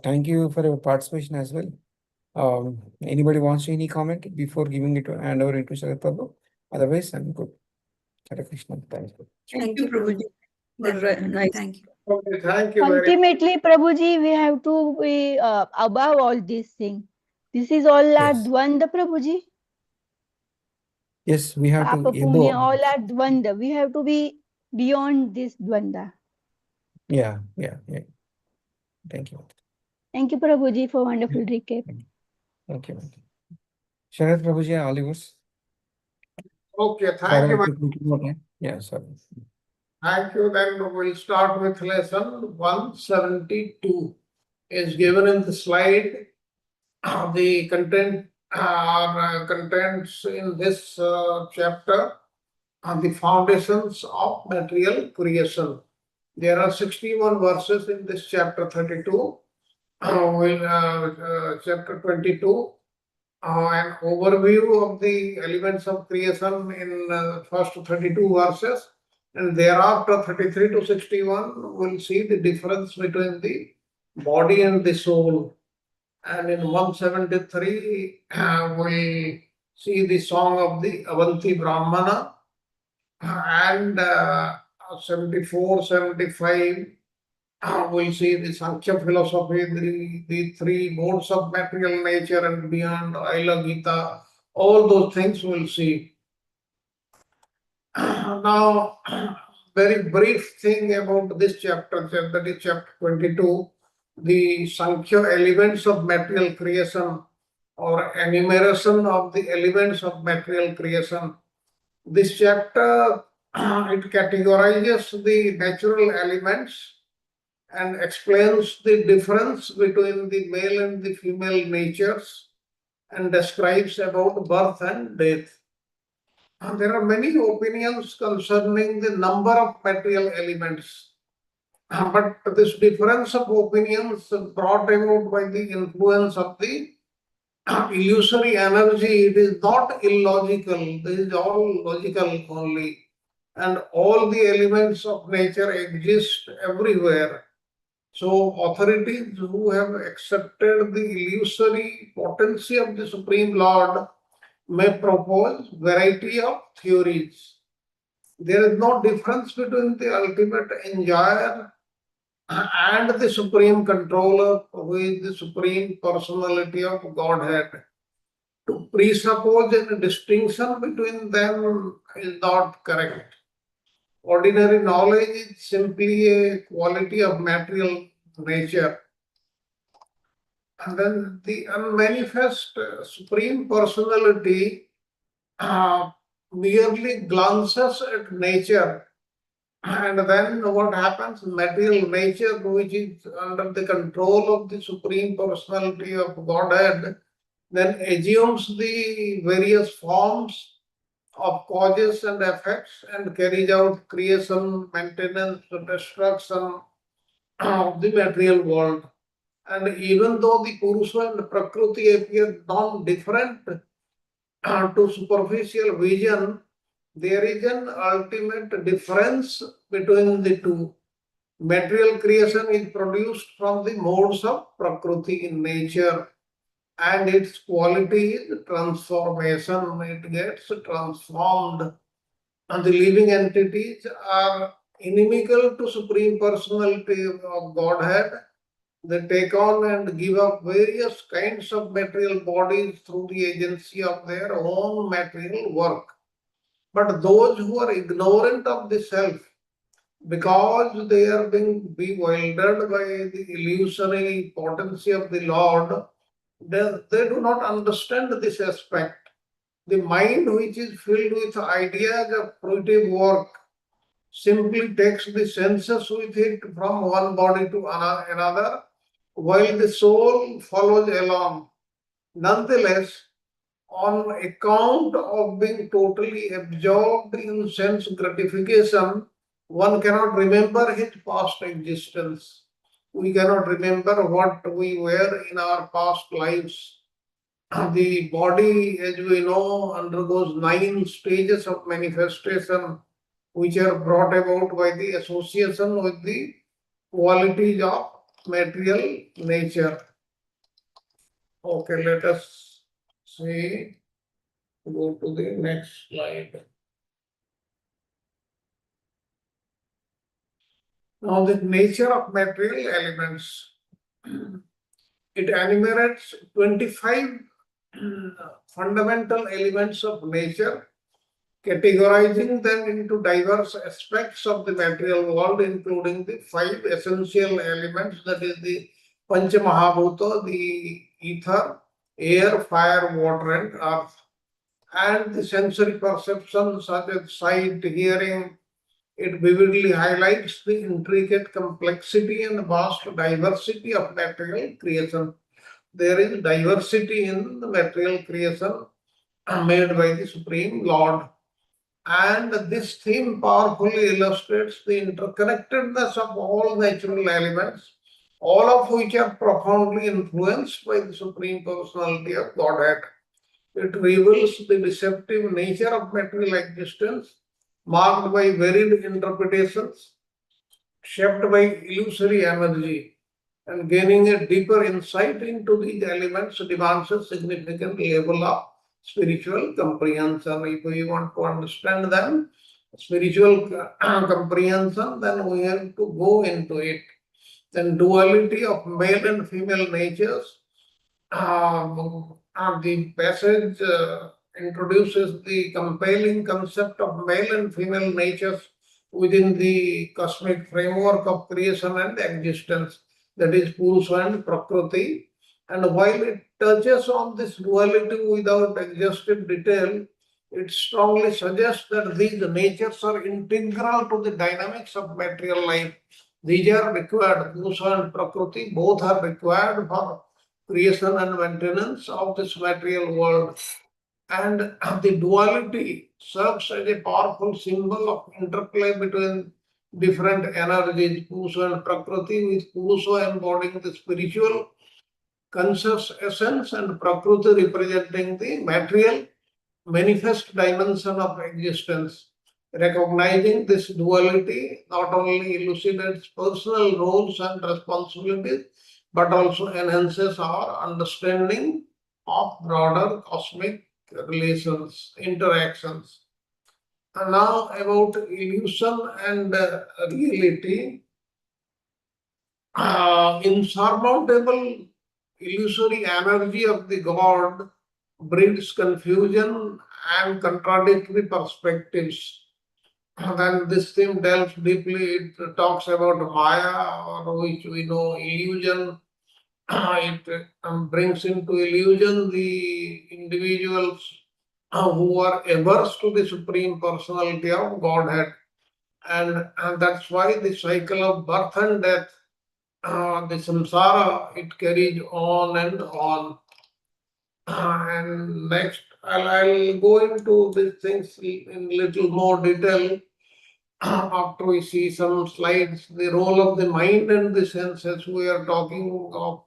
Thank you for your participation as well. Anybody wants any comment before giving it to hand over into Sharad Prabhu? Otherwise, I'm good. Hare Krishna. Thank you. Thank you, Prabhuji. Definitely. Nice. Thank you. Okay, thank you very much. Ultimately, Prabhuji, we have to be above all these things. This is all our Yes. dvanda, Prabhuji. Yes, we have to Papa Punya, above. all our dvanda. We have to be beyond this dvanda. Yeah. Thank you. Thank you, Prabhuji, for wonderful recap. Thank you. Sharad Prabhuji, all yours. Okay, thank Sorry, you. I took little more time. Yeah, sorry. Thank you. Then we'll start with lesson 172. Is given in the slide. The content contents in this chapter are the foundations of material creation. There are 61 verses in this chapter 32. Chapter 22, an overview of the elements of creation in first 32 verses, and thereafter 33 to 61 we'll see the difference between the body and the soul. And in 173 we'll see the song of the Avanti Brahmana, and 74, 75 we'll see the Sankhya philosophy, the three modes of material nature and beyond, Aila Gita, all those things we'll see. Now, very brief thing about this chapter, that is chapter 22, the Sankhya elements of material creation or enumeration of the elements of material creation. This chapter, it categorizes the natural elements and explains the difference between the male and the female natures and describes about birth and death. And there are many opinions concerning the number of material elements. But this difference of opinions brought about by the influence of the illusory energy, it is not illogical. This is all logical only. And all the elements of nature exist everywhere. So authorities who have accepted the illusory potency of the Supreme Lord may propose variety of theories. There is no difference between the ultimate enjoyer and the Supreme Controller, who is the Supreme Personality of Godhead. To presuppose a distinction between them is not correct. Ordinary knowledge is simply a quality of material nature. And then the unmanifest Supreme Personality merely glances at nature. And then what happens? Material nature, which is under the control of the Supreme Personality of Godhead, then assumes the various forms of causes and effects and carries out creation, maintenance, destruction of the material world. And even though the Purusha and Prakriti appear non-different to superficial vision, there is an ultimate difference between the two. Material creation is produced from the modes of Prakriti in nature, and its quality is transformation. It gets transformed. And the living entities are inimical to Supreme Personality of Godhead. They take on and give up various kinds of material bodies through the agency of their own material work. But those who are ignorant of the self, because they are being bewildered by the illusory potency of the Lord, they do not understand this aspect. The mind, which is filled with ideas of fruitive work, simply takes the senses with it from one body to another, while the soul follows along. Nonetheless, on account of being totally absorbed in sense gratification, one cannot remember his past existence. We cannot remember what we were in our past lives. The body, as we know, undergoes 9 stages of manifestation, which are brought about by the association with the qualities of material nature. Okay, let us see. Go to the next slide. Now, the nature of material elements. It enumerates 25 fundamental elements of nature, categorizing them into diverse aspects of the material world, including the 5 essential elements, that is the Pancha Mahabhuta, the ether, air, fire, water, and earth. And the sensory perceptions such as sight, hearing, it vividly highlights the intricate complexity and vast diversity of material creation. There is diversity in the material creation made by the Supreme Lord. And this theme powerfully illustrates the interconnectedness of all natural elements, all of which are profoundly influenced by the Supreme Personality of Godhead. It reveals the deceptive nature of material existence, marked by varied interpretations, shaped by illusory energy, and gaining a deeper insight into these elements demands a significant level of spiritual comprehension. If we want to understand them, spiritual comprehension, then we have to go into it. Then duality of male and female natures. The passage introduces the compelling concept of male and female natures within the cosmic framework of creation and existence, that is Purusha and Prakriti. And while it touches on this duality without exhaustive detail, it strongly suggests that these natures are integral to the dynamics of material life. These are required, Purusha and Prakriti, both are required for creation and maintenance of this material world. And the duality serves as a powerful symbol of interplay between different energies, Purusha and Prakriti, with Purusha embodying the spiritual conscious essence and Prakriti representing the material manifest dimension of existence. Recognizing this duality not only elucidates personal roles and responsibilities, but also enhances our understanding of broader cosmic relations, interactions. And now about illusion and reality. Insurmountable illusory energy of the God breeds confusion and contradictory perspectives. Then this theme delves deeply, it talks about Maya, or which we know illusion. It brings into illusion the individuals who are averse to the Supreme Personality of Godhead. And that's why the cycle of birth and death, the samsara, it carries on and on. And next, I'll go into these things in little more detail after we see some slides. The role of the mind and the senses, we are talking of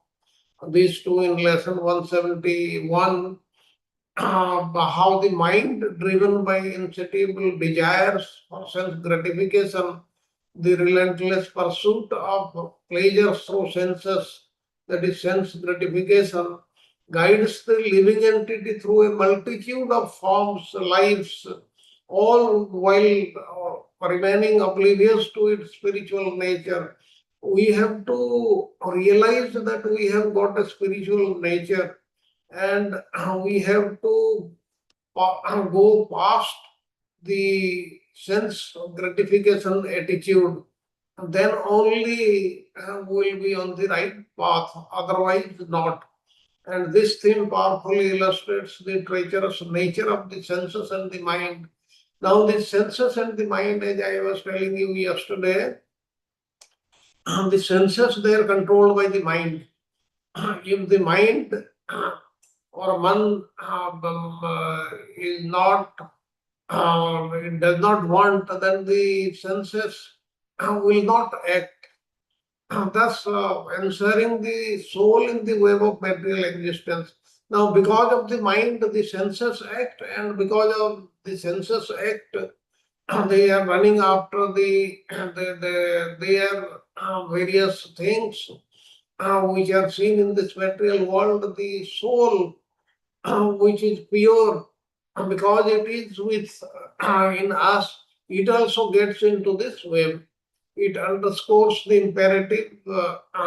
these two in lesson 171. How the mind, driven by insatiable desires for sense gratification, the relentless pursuit of pleasures through senses, that is sense gratification, guides the living entity through a multitude of forms, lives, all while remaining oblivious to its spiritual nature. We have to realize that we have got a spiritual nature, and we have to go past the sense of gratification attitude. Then only will be on the right path, otherwise not. And this theme powerfully illustrates the treacherous nature of the senses and the mind. Now, the senses and the mind, as I was telling you yesterday, the senses, they are controlled by the mind. If the mind or man is not, it does not want, then the senses will not act. Thus ensuring the soul in the web of material existence. Now, because of the mind, the senses act, and because of the senses act, they are running after their various things which are seen in this material world. The soul, which is pure, because it is with in us, it also gets into this web. It underscores the imperative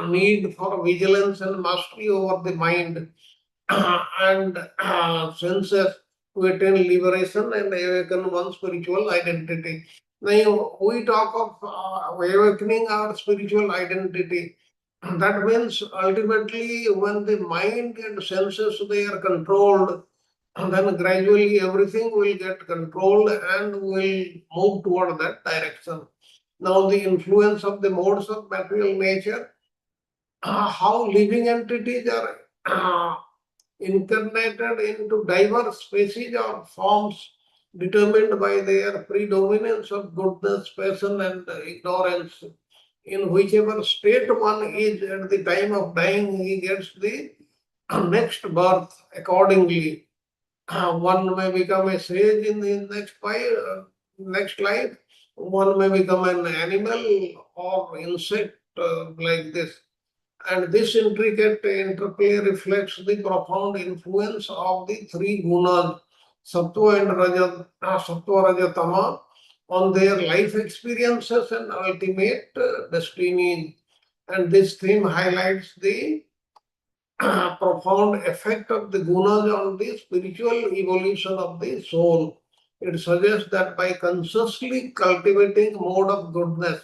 need for vigilance and mastery over the mind and senses to attain liberation and awaken one's spiritual identity. Now, we talk of awakening our spiritual identity. That means ultimately, when the mind and senses, they are controlled, then gradually everything will get controlled and will move toward that direction. Now, the influence of the modes of material nature, how living entities are incarnated into diverse species or forms determined by their predominance of goodness, passion, and ignorance. In whichever state one is at the time of dying, he gets the next birth accordingly. One may become a sage in the next life. One may become an animal or insect like this. And this intricate interplay reflects the profound influence of the three gunas, sattva and sattva, raja, tama, on their life experiences and ultimate destinies. And this theme highlights the profound effect of the gunas on the spiritual evolution of the soul. It suggests that by consciously cultivating mode of goodness,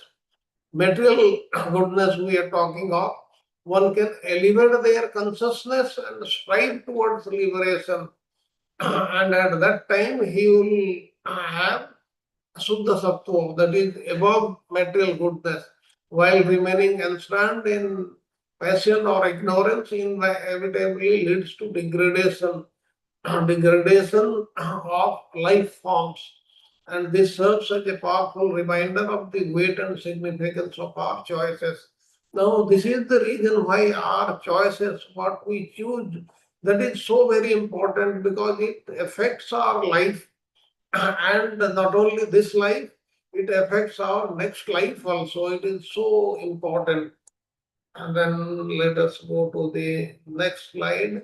material goodness we are talking of, one can elevate their consciousness and strive towards liberation. And at that time, he will have Suddha Sattva, that is above material goodness, while remaining ensnared in passion or ignorance, inevitably leads to degradation of life forms. And this serves as a powerful reminder of the weight and significance of our choices. Now, this is the reason why our choices, what we choose, that is so very important, because it affects our life, and not only this life, it affects our next life also. It is so important. And then let us go to the next slide.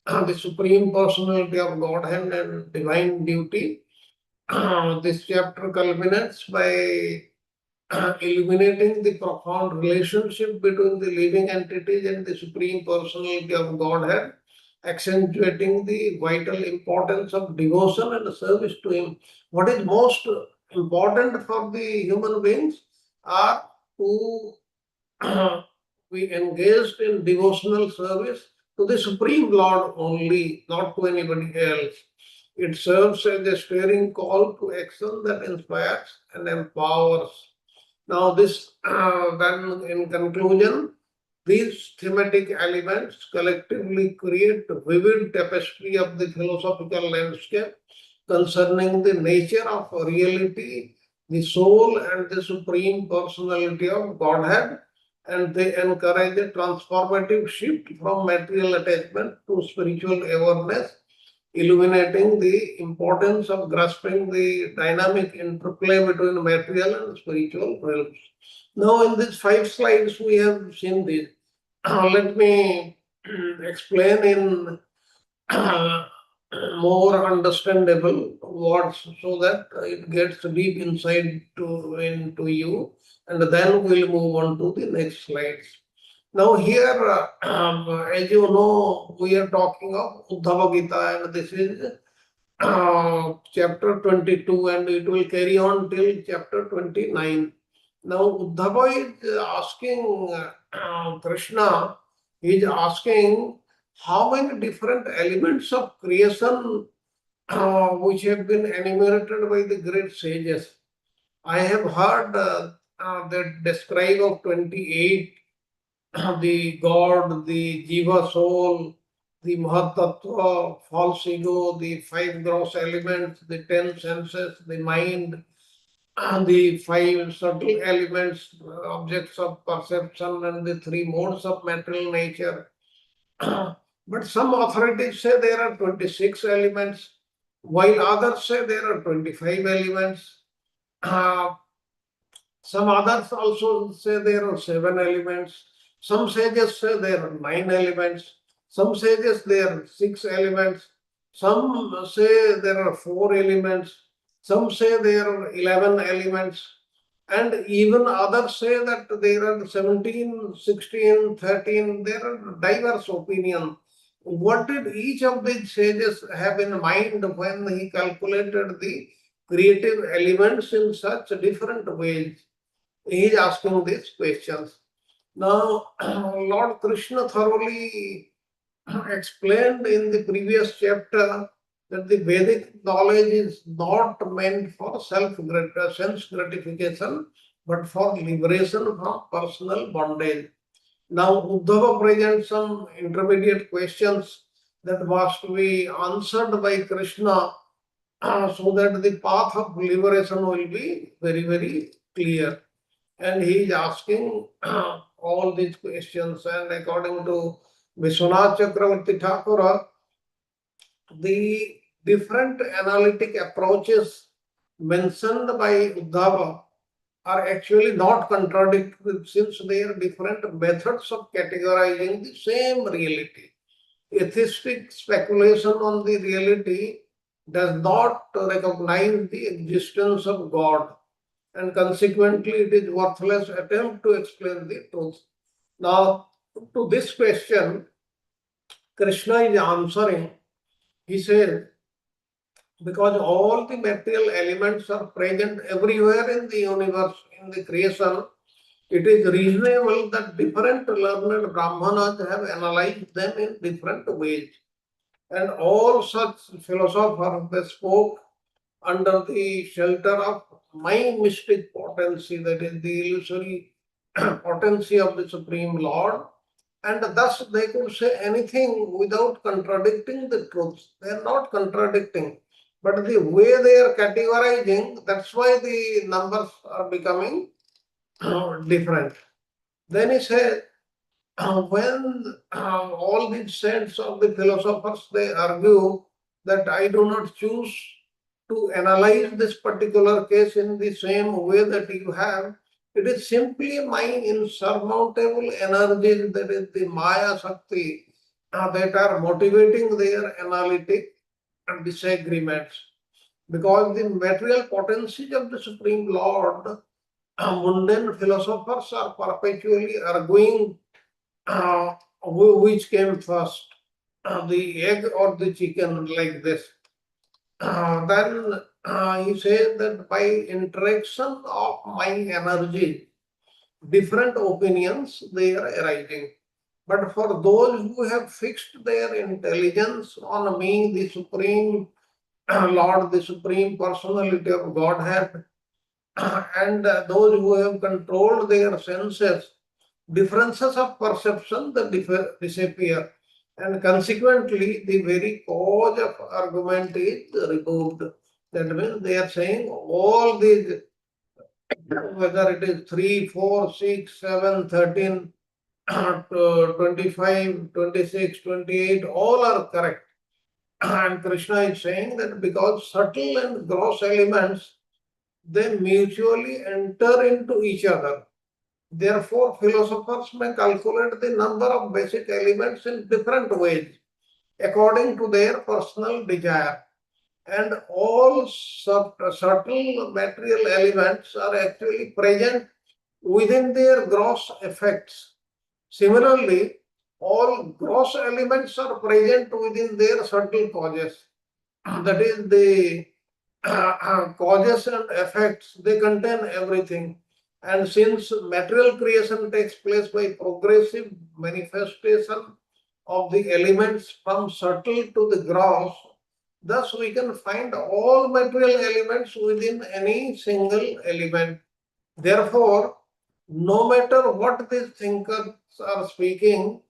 The Supreme Personality of Godhead and Divine Duty. This chapter culminates by illuminating the profound relationship between the living entities and the Supreme Personality of Godhead, accentuating the vital importance of devotion and service to Him. What is most important for the human beings are to be engaged in devotional service to the Supreme Lord only, not to anybody else. It serves as a steering call to action that inspires and empowers. Now, then in conclusion, these thematic elements collectively create a vivid tapestry of the philosophical landscape concerning the nature of reality, the soul, and the supreme personality of Godhead, and they encourage a transformative shift from material attachment to spiritual awareness, illuminating the importance of grasping the dynamic interplay between material and spiritual realms. Now, in these 5 slides, we have seen this. Let me explain in more understandable words so that it gets deep inside into you, and then we'll move on to the next slides. Now here, as you know, we are talking of Uddhava Gita, and this is chapter 22, and it will carry on till chapter 29. Now Uddhava is asking Krishna, he is asking how many different elements of creation which have been enumerated by the great sages. I have heard that describe of 28, the God, the Jiva soul, the Mahatattva, false ego, the five gross elements, the 10 senses, the mind, and the five subtle elements, objects of perception, and the three modes of material nature. But some authorities say there are 26 elements, while others say there are 25 elements. Uh, some others also say there are 7 elements. Some sages say there are 9 elements. Some sages there are 6 elements. Some say there are 4 elements. Some say there are 11 elements. And even others say that there are 17, 16, 13. There are diverse opinions. What did each of these sages have in mind when he calculated the creative elements in such different ways? He is asking these questions. Now, Lord Krishna thoroughly explained in the previous chapter that the Vedic knowledge is not meant for sense gratification, but for liberation from personal bondage. Now, Uddhava presents some intermediate questions that must be answered by Krishna so that the path of liberation will be very, very clear. And he is asking all these questions. And according to Vishwanath Chakravarti Thakura, the different analytic approaches mentioned by Uddhava are actually not contradictory since they are different methods of categorizing the same reality. Atheistic speculation on the reality does not recognize the existence of God, and consequently it is worthless attempt to explain the truth. Now, to this question, Krishna is answering. He says, because all the material elements are present everywhere in the universe, in the creation, it is reasonable that different learned Brahmanas have analyzed them in different ways. And all such philosophers, they spoke under the shelter of my mystic potency, that is the illusory potency of the Supreme Lord, and thus they could say anything without contradicting the truth. They are not contradicting, but the way they are categorizing, that's why the numbers are becoming different. Then he said, when all these saints of the philosophers, they argue that I do not choose to analyze this particular case in the same way that you have, it is simply my insurmountable energies, that is the Maya Shakti, that are motivating their analytic disagreements. Because the material potencies of the Supreme Lord, mundane philosophers are perpetually arguing which came first, the egg or the chicken, like this. Then he says that by interaction of my energy, different opinions they are arising. But for those who have fixed their intelligence on me, the Supreme Lord, the Supreme Personality of Godhead, and those who have controlled their senses, differences of perception that disappear, and consequently the very cause of argument is removed. That means they are saying all these, whether it is 3, 4, 6, 7, 13, 25, 26, 28, all are correct. And Krishna is saying that because subtle and gross elements, they mutually enter into each other. Therefore, philosophers may calculate the number of basic elements in different ways. according to their personal desire. And all subtle material elements are actually present within their gross effects. Similarly, all gross elements are present within their subtle causes. That is, the causes and effects, they contain everything. And since material creation takes place by progressive manifestation of the elements from subtle to the gross, thus we can find all material elements within any single element. Therefore, no matter what these thinkers are speaking,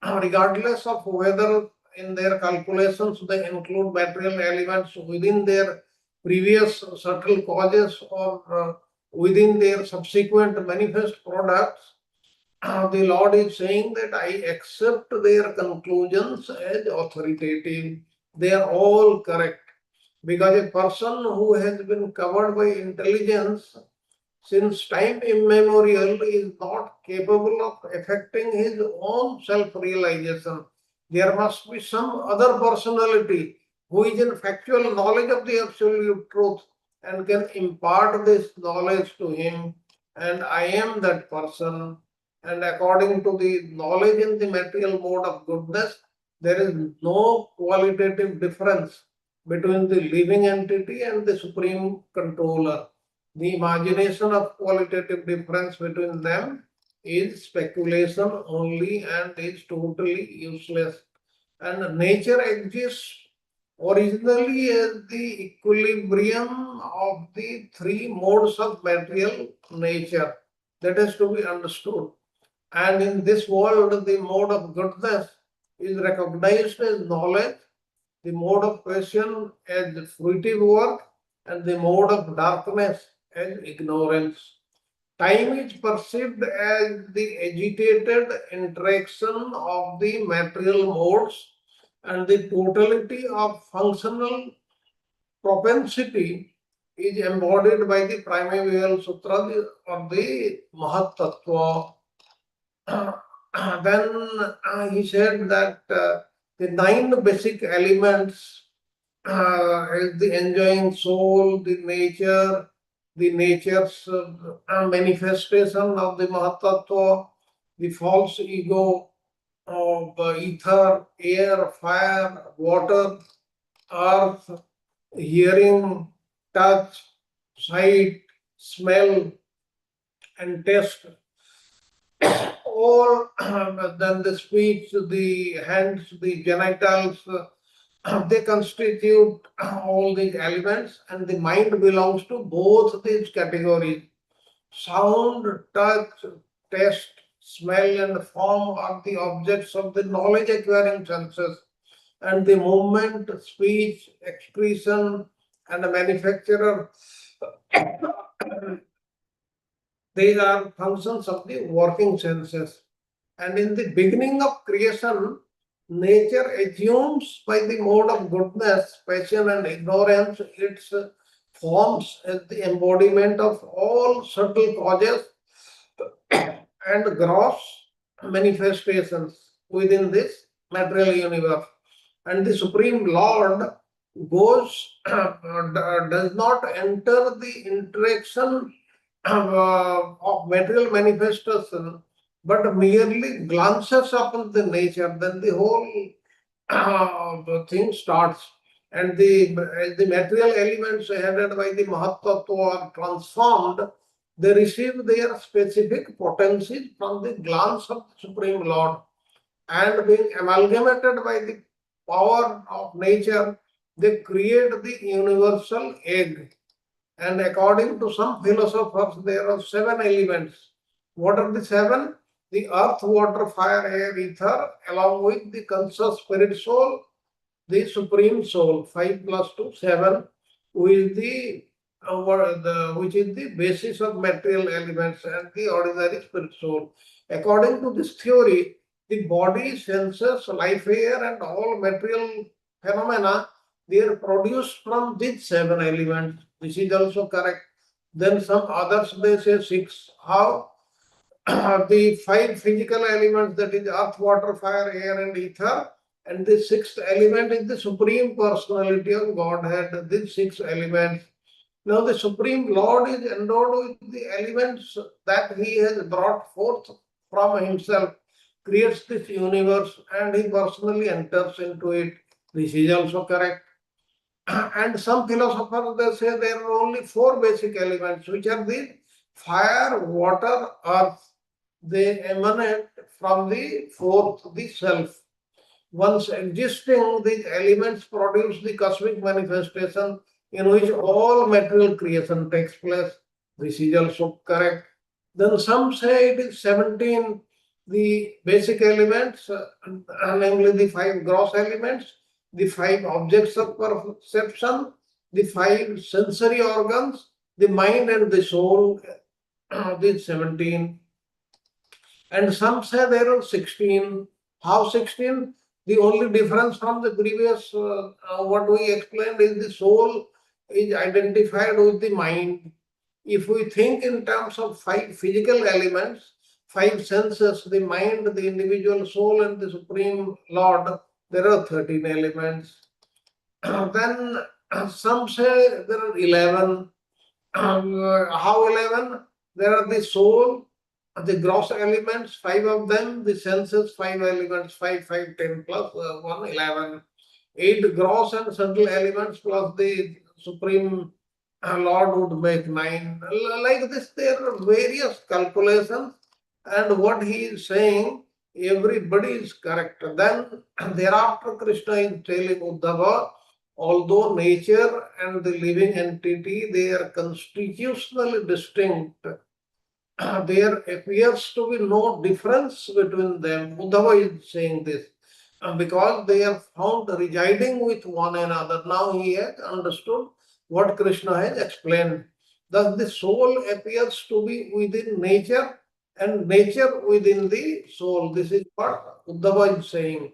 regardless of whether in their calculations they include material elements within their previous subtle causes or within their subsequent manifest products, the Lord is saying that I accept their conclusions as authoritative. They are all correct. Because a person who has been covered by intelligence since time immemorial is not capable of effecting his own self-realization. There must be some other personality who is in factual knowledge of the absolute truth and can impart this knowledge to him. And I am that person. And according to the knowledge in the material mode of goodness, there is no qualitative difference between the living entity and the supreme controller. The imagination of qualitative difference between them is speculation only and is totally useless. And nature exists originally as the equilibrium of the three modes of material nature. That is to be understood. And in this world, the mode of goodness is recognized as knowledge, the mode of passion as fruitive work, and the mode of darkness as ignorance. Time is perceived as the agitated interaction of the material modes, and the totality of functional propensity is embodied by the Primeval Sutra or the Mahat Tattva. Then he said that the 9 basic elements is the enjoying soul, the nature, the nature's manifestation of the Mahatattva, the false ego of ether, air, fire, water, earth, hearing, touch, sight, smell, and taste. All then the speech, the hands, the genitals, they constitute all these elements, and the mind belongs to both these categories. Sound, touch, taste, smell, and form are the objects of the knowledge acquiring senses, and the movement, speech, expression, and the manufacturer, they are functions of the working senses. And in the beginning of creation, nature assumes by the mode of goodness, passion, and ignorance its forms as the embodiment of all subtle causes and gross manifestations within this material universe. And the Supreme Lord goes, does not enter the interaction of material manifestation, but merely glances upon the nature, then the whole the thing starts. And as the material elements headed by the Mahatattva are transformed, they receive their specific potencies from the glance of the Supreme Lord, and being amalgamated by the power of nature, they create the universal egg. And according to some philosophers, there are 7 elements. What are the 7? The earth, water, fire, air, ether, along with the conscious spirit soul, the supreme soul, 5 plus 2, 7, which is the basis of material elements and the ordinary spirit soul. According to this theory, the body, senses, life air, and all material phenomena, they are produced from these 7 elements. This is also correct. Then some others, they say 6. How? The 5 physical elements, that is earth, water, fire, air, and ether, And the sixth element is the Supreme Personality of Godhead. These six elements. Now the Supreme Lord is endowed with the elements that He has brought forth from Himself, creates this universe, and He personally enters into it. This is also correct. And some philosophers, they say there are only four basic elements, which are the fire, water, earth. They emanate from the fourth, the self. Once existing, these elements produce the cosmic manifestation in which all material creation takes place. This is also correct. Then some say it is 17, the basic elements, namely the five gross elements, the five objects of perception, the five sensory organs, the mind and the soul, these 17. And some say there are 16. How 16? The only difference from the previous, what we explained, is the soul is identified with the mind. If we think in terms of five physical elements, five senses, the mind, the individual soul, and the Supreme Lord, there are 13 elements. Then some say there are 11. How 11? There are the soul, the gross elements, five of them, the senses, five elements, 5, 5, 10 plus 1, 11. 8 gross and subtle elements plus the Supreme Lord would make 9. Like this, there are various calculations, and what he is saying, everybody is correct. Then thereafter, Krishna is telling Uddhava, although nature and the living entity, they are constitutionally distinct, there appears to be no difference between them. Uddhava is saying this because they are found residing with one another. Now he has understood what Krishna has explained. Thus, the soul appears to be within nature and nature within the soul. This is what Uddhava is saying.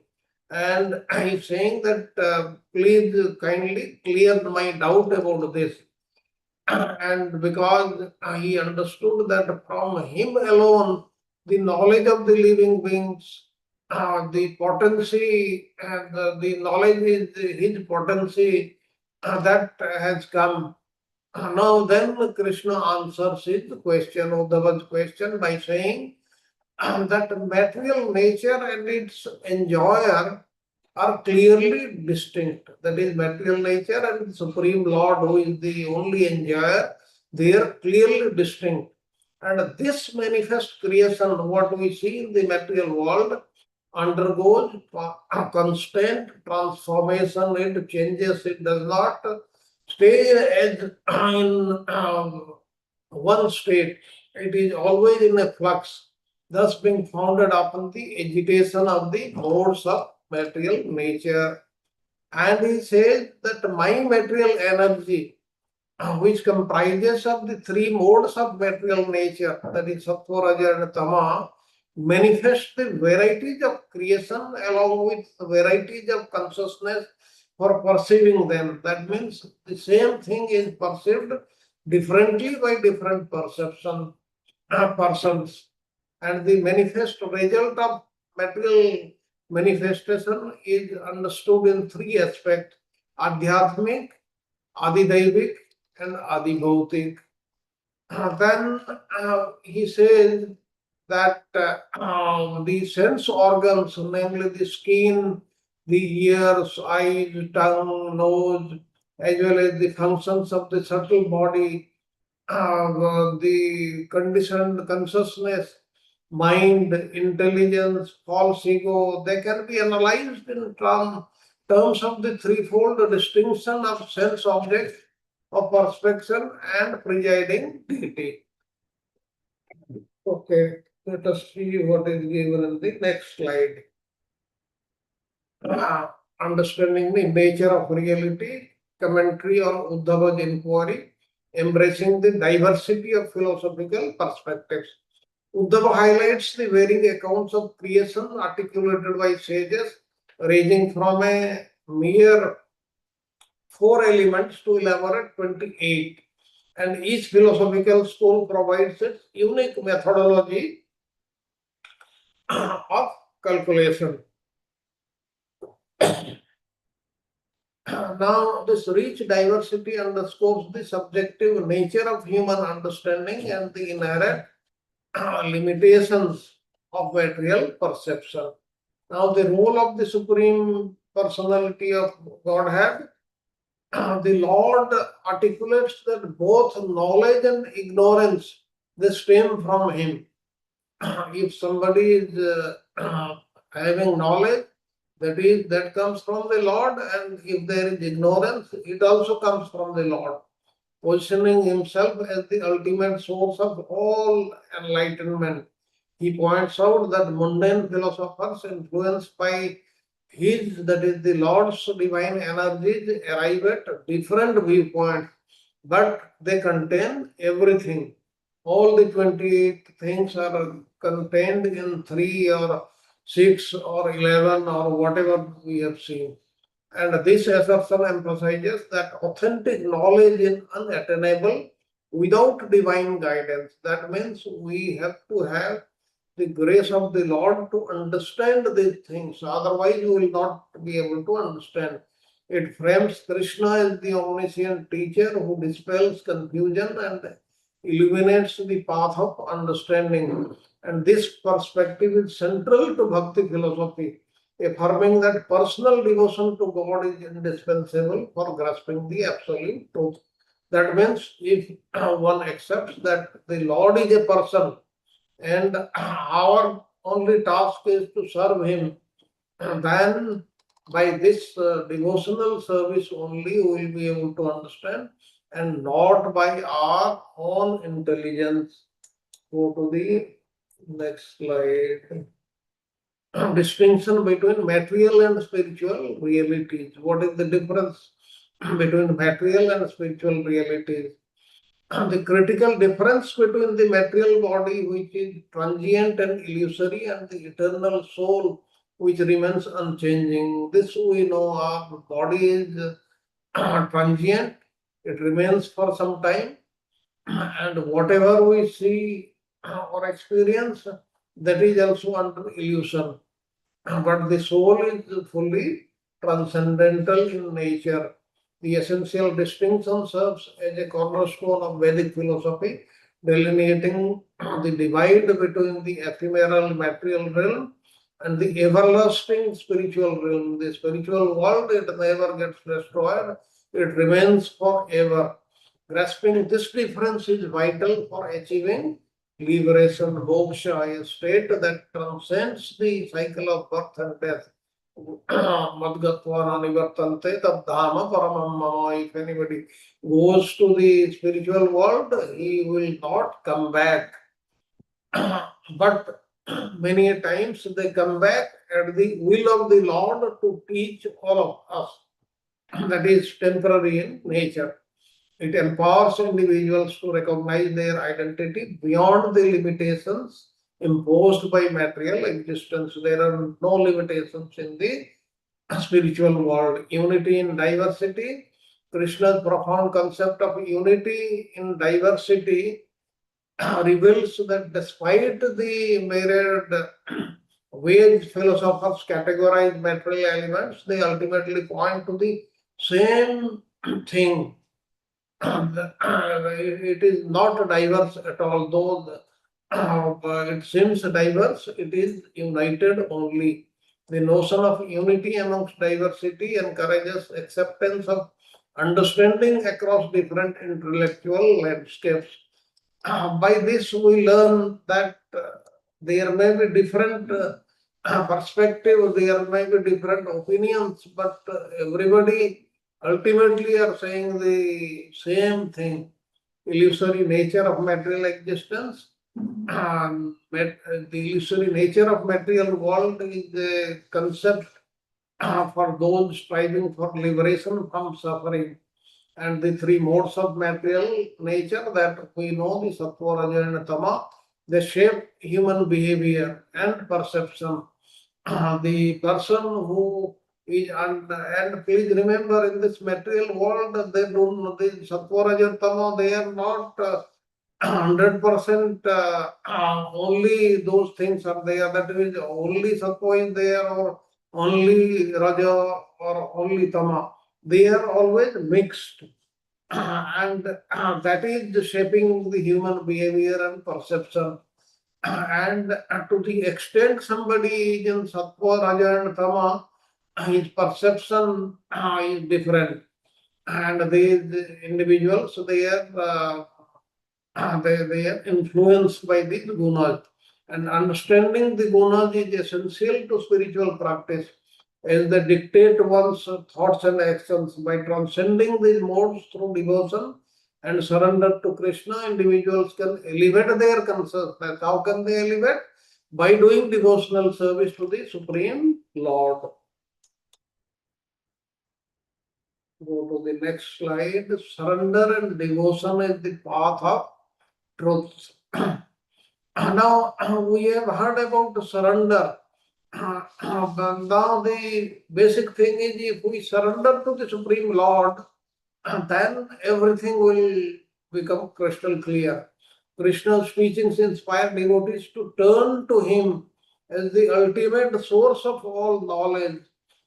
And he is saying that please kindly clear my doubt about this. And because he understood that from him alone, the knowledge of the living beings, the potency, and the knowledge is his potency that has come. Now, then Krishna answers his question, Uddhava's question, by saying that material nature and its enjoyer are clearly distinct. That is, material nature and Supreme Lord, who is the only enjoyer, they are clearly distinct. And this manifest creation, what we see in the material world, undergoes a constant transformation. It changes, it does not stay as in one state. It is always in a flux, thus being founded upon the agitation of the modes of material nature. And he says that my material energy, which comprises of the three modes of material nature, that is Sattva, Raja, and Tama, manifests the varieties of creation along with varieties of consciousness for perceiving them. That means the same thing is perceived differently by different persons. And the manifest result of material manifestation is understood in three aspects: Adhyatmic, Adidaivik, and Adibhautik. Then he says that the sense organs, namely the skin, the ears, eyes, tongue, nose, as well as the functions of the subtle body, the conditioned consciousness, mind, intelligence, false ego, they can be analyzed in terms of the threefold distinction of sense objects, of perspection, and presiding deity. Okay, let us see what is given in the next slide. Understanding the nature of reality, commentary on Uddhava's inquiry, embracing the diversity of philosophical perspectives. Uddhava highlights the varying accounts of creation articulated by sages, ranging from a mere 4 elements to elaborate 28. And each philosophical school provides its unique methodology of calculation. Now, this rich diversity underscores the subjective nature of human understanding and the inherent limitations of material perception. Now, the role of the Supreme Personality of Godhead, the Lord articulates that both knowledge and ignorance, they stem from Him. If somebody is having knowledge, that comes from the Lord, and if there is ignorance, it also comes from the Lord, positioning himself as the ultimate source of all enlightenment. He points out that mundane philosophers influenced by his, that is the Lord's divine energies, arrive at different viewpoints, but they contain everything. All the 28 things are contained in 3 or 6 or 11 or whatever we have seen. And this assertion emphasizes that authentic knowledge is unattainable without divine guidance. That means we have to have the grace of the Lord to understand these things. Otherwise, you will not be able to understand. It frames Krishna as the omniscient teacher who dispels confusion and illuminates the path of understanding. And this perspective is central to Bhakti philosophy, affirming that personal devotion to God is indispensable for grasping the absolute truth. That means if one accepts that the Lord is a person and our only task is to serve Him, then by this devotional service only we will be able to understand, and not by our own intelligence. Go to the next slide. Distinction between material and spiritual realities. What is the difference between material and spiritual realities? The critical difference between the material body, which is transient and illusory, and the eternal soul, which remains unchanging. This we know, our body is transient, it remains for some time, and whatever we see or experience, that is also under illusion. But the soul is fully transcendental in nature. The essential distinction serves as a cornerstone of Vedic philosophy, delineating the divide between the ephemeral material realm and the everlasting spiritual realm. The spiritual world, it never gets destroyed, it remains forever. Grasping this difference is vital for achieving liberation, moksha, a state that transcends the cycle of birth and death. Madgatva nivartante tadhama paramam mama. If anybody goes to the spiritual world, he will not come back. But many times they come back at the will of the Lord to teach all of us. That is temporary in nature. It empowers individuals to recognize their identity beyond the limitations imposed by material existence. There are no limitations in the spiritual world. Unity in diversity. Krishna's profound concept of unity in diversity reveals that despite the myriad ways philosophers categorize material elements, they ultimately point to the same thing. It is not diverse at all, though it seems diverse, it is united only. The notion of unity amongst diversity encourages acceptance of understanding across different intellectual landscapes. By this, we learn that there may be different perspectives, there may be different opinions, but everybody ultimately are saying the same thing. Illusory nature of material existence. The illusory nature of material world is a concept for those striving for liberation from suffering. And the 3 modes of material nature that we know, the sattva, raja, and tama, they shape human behavior and perception. The person who is, and please remember, in this material world, they don't, the sattva, raja, tama, they are not 100% only those things are there. That means only sattva is there or only Raja or only Tama. They are always mixed. And that is shaping the human behavior and perception. And to the extent somebody is in Sattva, Raja and Tama, his perception is different. And these individuals, they are influenced by the gunas. And understanding the gunas is essential to spiritual practice, as they dictate one's thoughts and actions. By transcending these modes through devotion and surrender to Krishna, individuals can elevate their consciousness. How can they elevate? By doing devotional service to the Supreme Lord. Go to the next slide. Surrender and devotion is the path of truth. Now we have heard about surrender. Now the basic thing is, if we surrender to the Supreme Lord, then everything will become crystal clear. Krishna's teachings inspire devotees to turn to him as the ultimate source of all knowledge.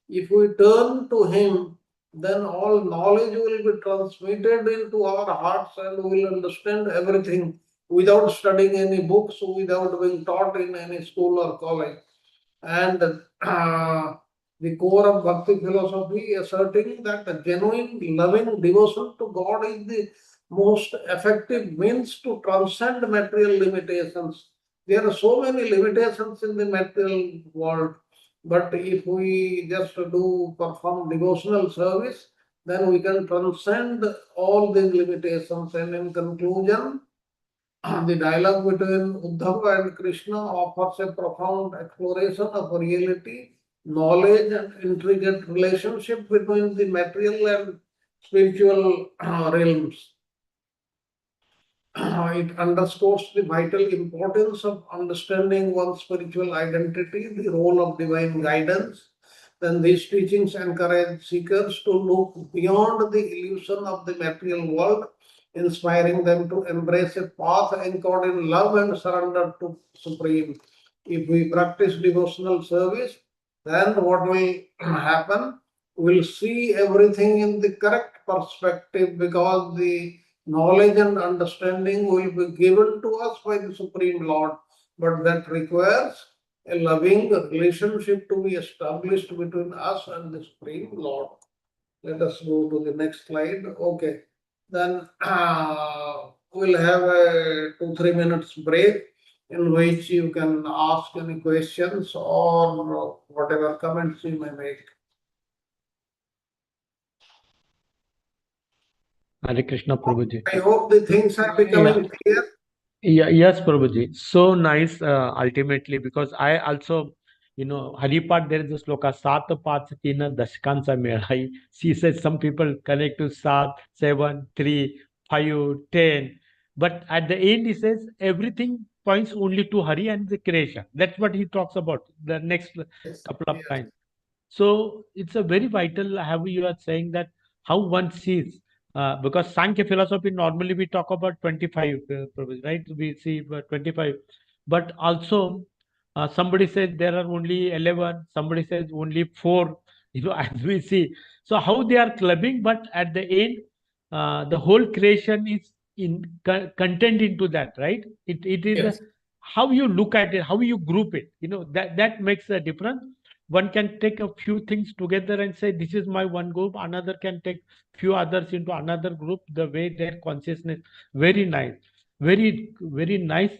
If we turn to him, then all knowledge will be transmitted into our hearts and we will understand everything without studying any books, without being taught in any school or college. And the core of Bhakti philosophy asserting that a genuine loving devotion to God is the most effective means to transcend material limitations. There are so many limitations in the material world, but if we just perform devotional service, then we can transcend all these limitations. And in conclusion, the dialogue between Uddhava and Krishna offers a profound exploration of reality, knowledge, and intricate relationship between the material and spiritual realms. It underscores the vital importance of understanding one's spiritual identity, the role of divine guidance. Then these teachings encourage seekers to look beyond the illusion of the material world, inspiring them to embrace a path anchored in love and surrender to Supreme. If we practice devotional service, then what will happen? We'll see everything in the correct perspective, because the knowledge and understanding will be given to us by the Supreme Lord. But that requires a loving relationship to be established between us and the Supreme Lord. Let us go to the next slide. Okay. Then we'll have a 2-3 minutes break in which you can ask any questions or whatever comments you may make. Hare Krishna, Prabhuji. I hope the things are becoming clear. Yeah, yes, Prabhuji. So nice, ultimately, because I also, Haripat, there is this sloka, Sat Path Tina Dashkansa Mehai. She says some people connect to Sat, 7, 3, 5, 10. But at the end, he says everything points only to Hari and the creation. That's what he talks about the next Yes, couple of yes. times. So it's a very vital, how you are saying that how one sees, because Sankhya philosophy normally we talk about 25, right? We see 25, but also somebody says there are only 11, somebody says only 4, as we see. So how they are clubbing, but at the end, the whole creation is content into that, right? It is Yes. how you look at it, how you group it, that makes a difference. One can take a few things together and say this is my one group, another can take few others into another group, the way their consciousness. Very nice, very nice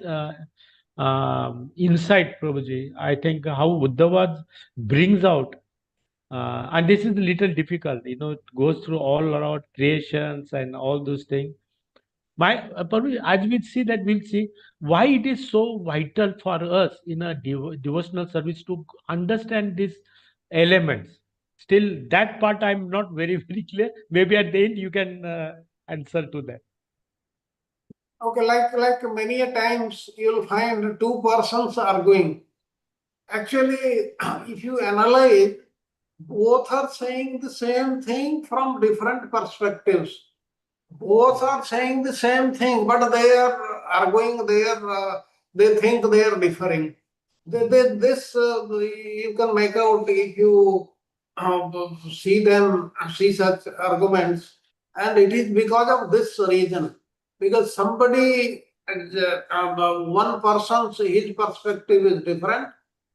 insight, Prabhuji. I think how Uddhava brings out, and this is a little difficult, it goes through all around creations and all those things. Probably as we see that, we'll see why it is so vital for us in a devotional service to understand these elements. Still, that part I'm not very, very clear. Maybe at the end you can answer to that. Okay, like many a times you'll find two persons arguing. Actually, if you analyze, both are saying the same thing from different perspectives. Both are saying the same thing, but they are arguing, they think they are differing. This you can make out if you see such arguments, and it is because of this reason. Because somebody, one person's his perspective is different,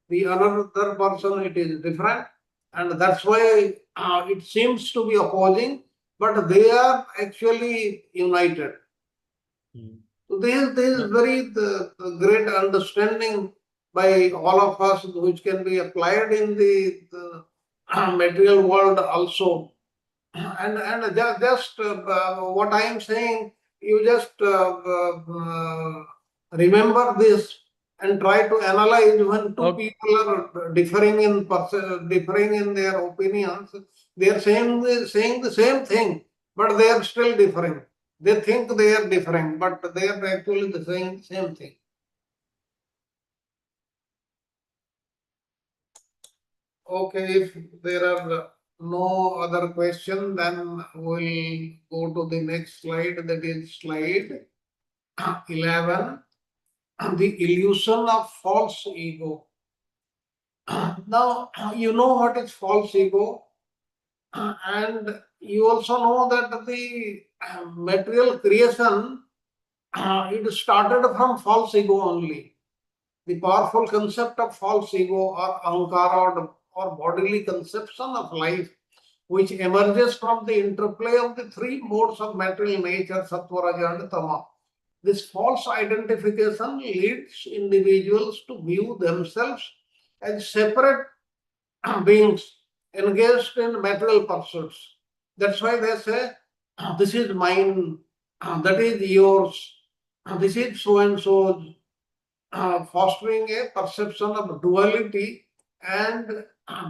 the another person it is different, and that's why it seems to be opposing, but they are actually united. Mm. So this is very the great understanding by all of us, which can be applied in the material world also. And just what I am saying, you just remember this and try to analyze when two Okay. people are differing in their opinions. They are saying the same thing, but they are still differing. They think they are differing, but they are actually the same thing. Okay, if there are no other question, then we'll go to the next slide, that is slide 11, the illusion of false ego. Now, you know what is false ego, and you also know that the material creation, it started from false ego only. The powerful concept of false ego or ahankara or bodily conception of life, which emerges from the interplay of the three modes of material nature, sattva, raja, and tama. This false identification leads individuals to view themselves as separate beings engaged in material pursuits. That's why they say, this is mine, that is yours, this is so and so, fostering a perception of duality and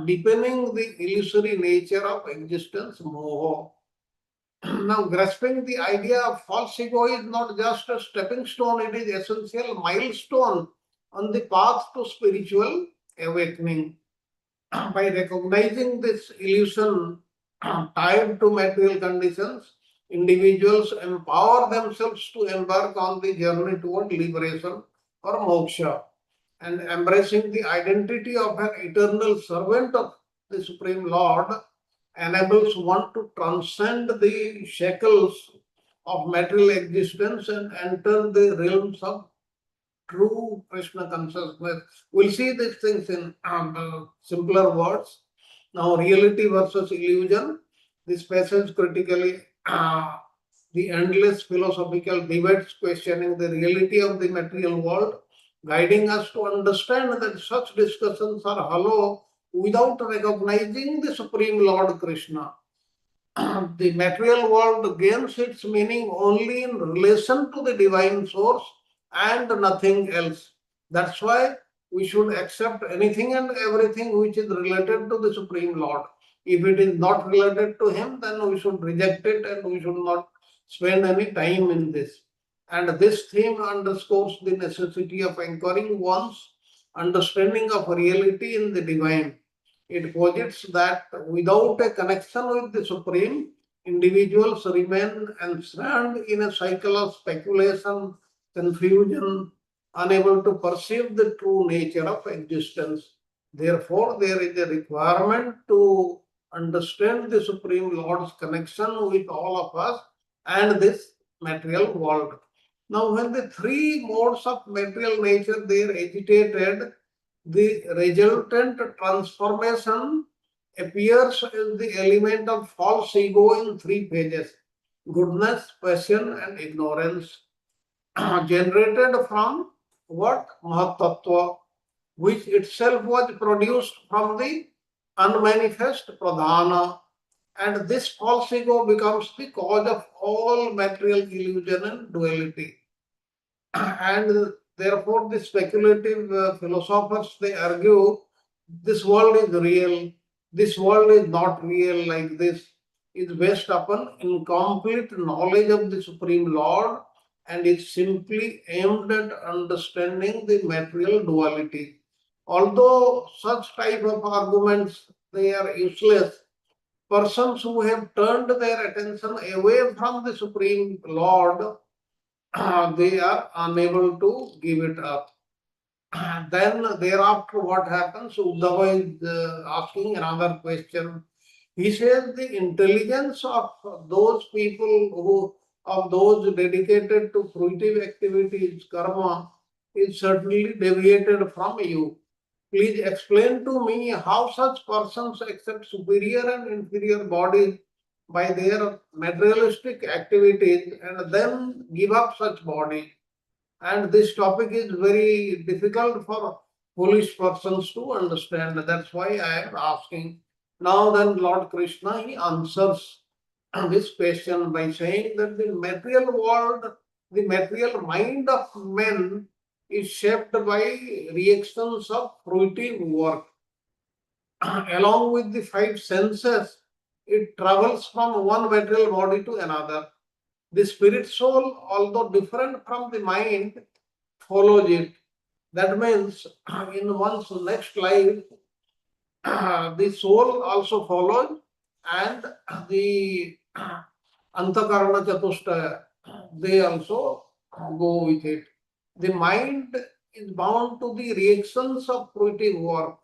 deepening the illusory nature of existence moho. Now, grasping the idea of false ego is not just a stepping stone, it is essential milestone on the path to spiritual awakening. By recognizing this illusion tied to material conditions, individuals empower themselves to embark on the journey toward liberation or moksha, and embracing the identity of an eternal servant of the Supreme Lord enables one to transcend the shackles of material existence and enter the realms of true Krishna consciousness. We'll see these things in simpler words. Now, reality versus illusion. This passage critically the endless philosophical debates questioning the reality of the material world, guiding us to understand that such discussions are hollow without recognizing the Supreme Lord Krishna. The material world gains its meaning only in relation to the divine source and nothing else. That's why we should accept anything and everything which is related to the Supreme Lord. If it is not related to Him, then we should reject it and we should not spend any time in this. And this theme underscores the necessity of anchoring one's understanding of reality in the divine. It posits that without a connection with the Supreme, individuals remain ensnared in a cycle of speculation, confusion, unable to perceive the true nature of existence. Therefore, there is a requirement to understand the Supreme Lord's connection with all of us and this material world. Now, when the three modes of material nature they are agitated, the resultant transformation appears as the element of false ego in three phases: goodness, passion, and ignorance, generated from what? Mahatattva, which itself was produced from the unmanifest pradhana. And this false ego becomes the cause of all material illusion and duality. And therefore, the speculative philosophers they argue this world is real, this world is not real like this. It's based upon incomplete knowledge of the Supreme Lord and is simply aimed at understanding the material duality. Although such type of arguments they are useless, persons who have turned their attention away from the Supreme Lord they are unable to give it up. then thereafter what happens? Uddhava is asking another question. He says the intelligence of those people of those dedicated to fruitive activities, karma, is certainly deviated from you. Please explain to me how such persons accept superior and inferior bodies by their materialistic activities and then give up such bodies. And this topic is very difficult for foolish persons to understand. That's why I am asking. Now then, Lord Krishna, he answers this question by saying that the material world, the material mind of men is shaped by reactions of fruitive work. Along with the five senses, it travels from one material body to another. The spirit soul, although different from the mind, follows it. That means in one's next life, the soul also follows and the Antakarana Chatushtaya, they also go with it. The mind is bound to the reactions of fruitive work,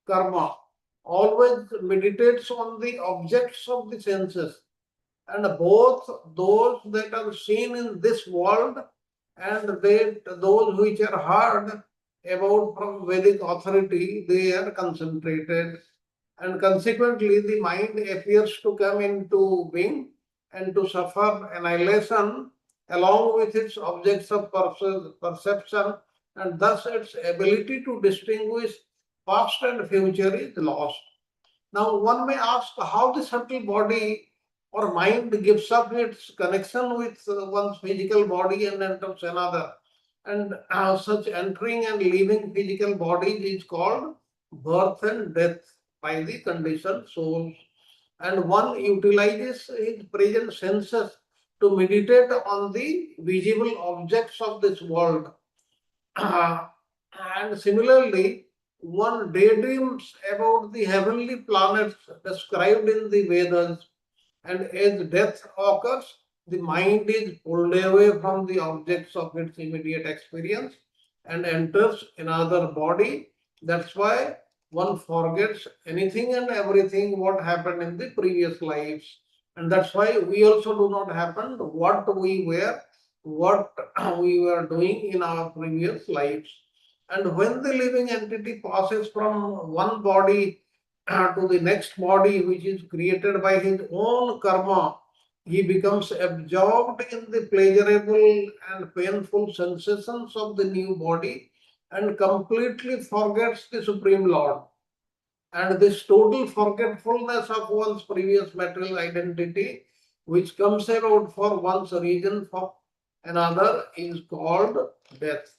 karma, always meditates on the objects of the senses. And both those that are seen in this world and those which are heard about from Vedic authority, they are concentrated. And consequently, the mind appears to come into being and to suffer annihilation along with its objects of perception, and thus its ability to distinguish past and future is lost. Now, one may ask how the subtle body or mind gives up its connection with one's physical body and enters another. And such entering and leaving physical bodies is called birth and death by the conditioned souls. And one utilizes his present senses to meditate on the visible objects of this world. And similarly, one daydreams about the heavenly planets described in the Vedas, and as death occurs, the mind is pulled away from the objects of its immediate experience and enters another body. That's why one forgets anything and everything what happened in the previous lives. And that's why we also do not happen what we were, what we were doing in our previous lives. And when the living entity passes from one body to the next body, which is created by his own karma, he becomes absorbed in the pleasurable and painful sensations of the new body and completely forgets the Supreme Lord. And this total forgetfulness of one's previous material identity, which comes about for one's region for another, is called death.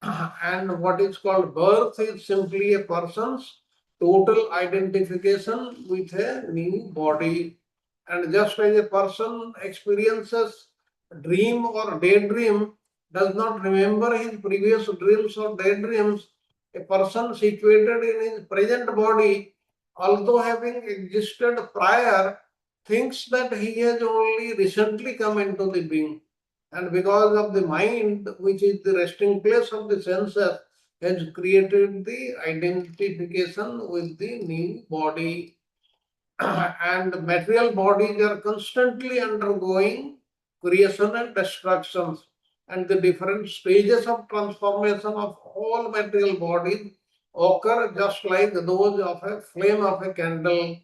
And what is called birth is simply a person's total identification with a new body. And just as a person experiences dream or daydream, does not remember his previous dreams or daydreams, a person situated in his present body, although having existed prior, thinks that he has only recently come into the being. And because of the mind, which is the resting place of the senses, has created the identification with the new body. And material bodies are constantly undergoing creation and destructions. And the different stages of transformation of all material bodies occur just like those of a flame of a candle,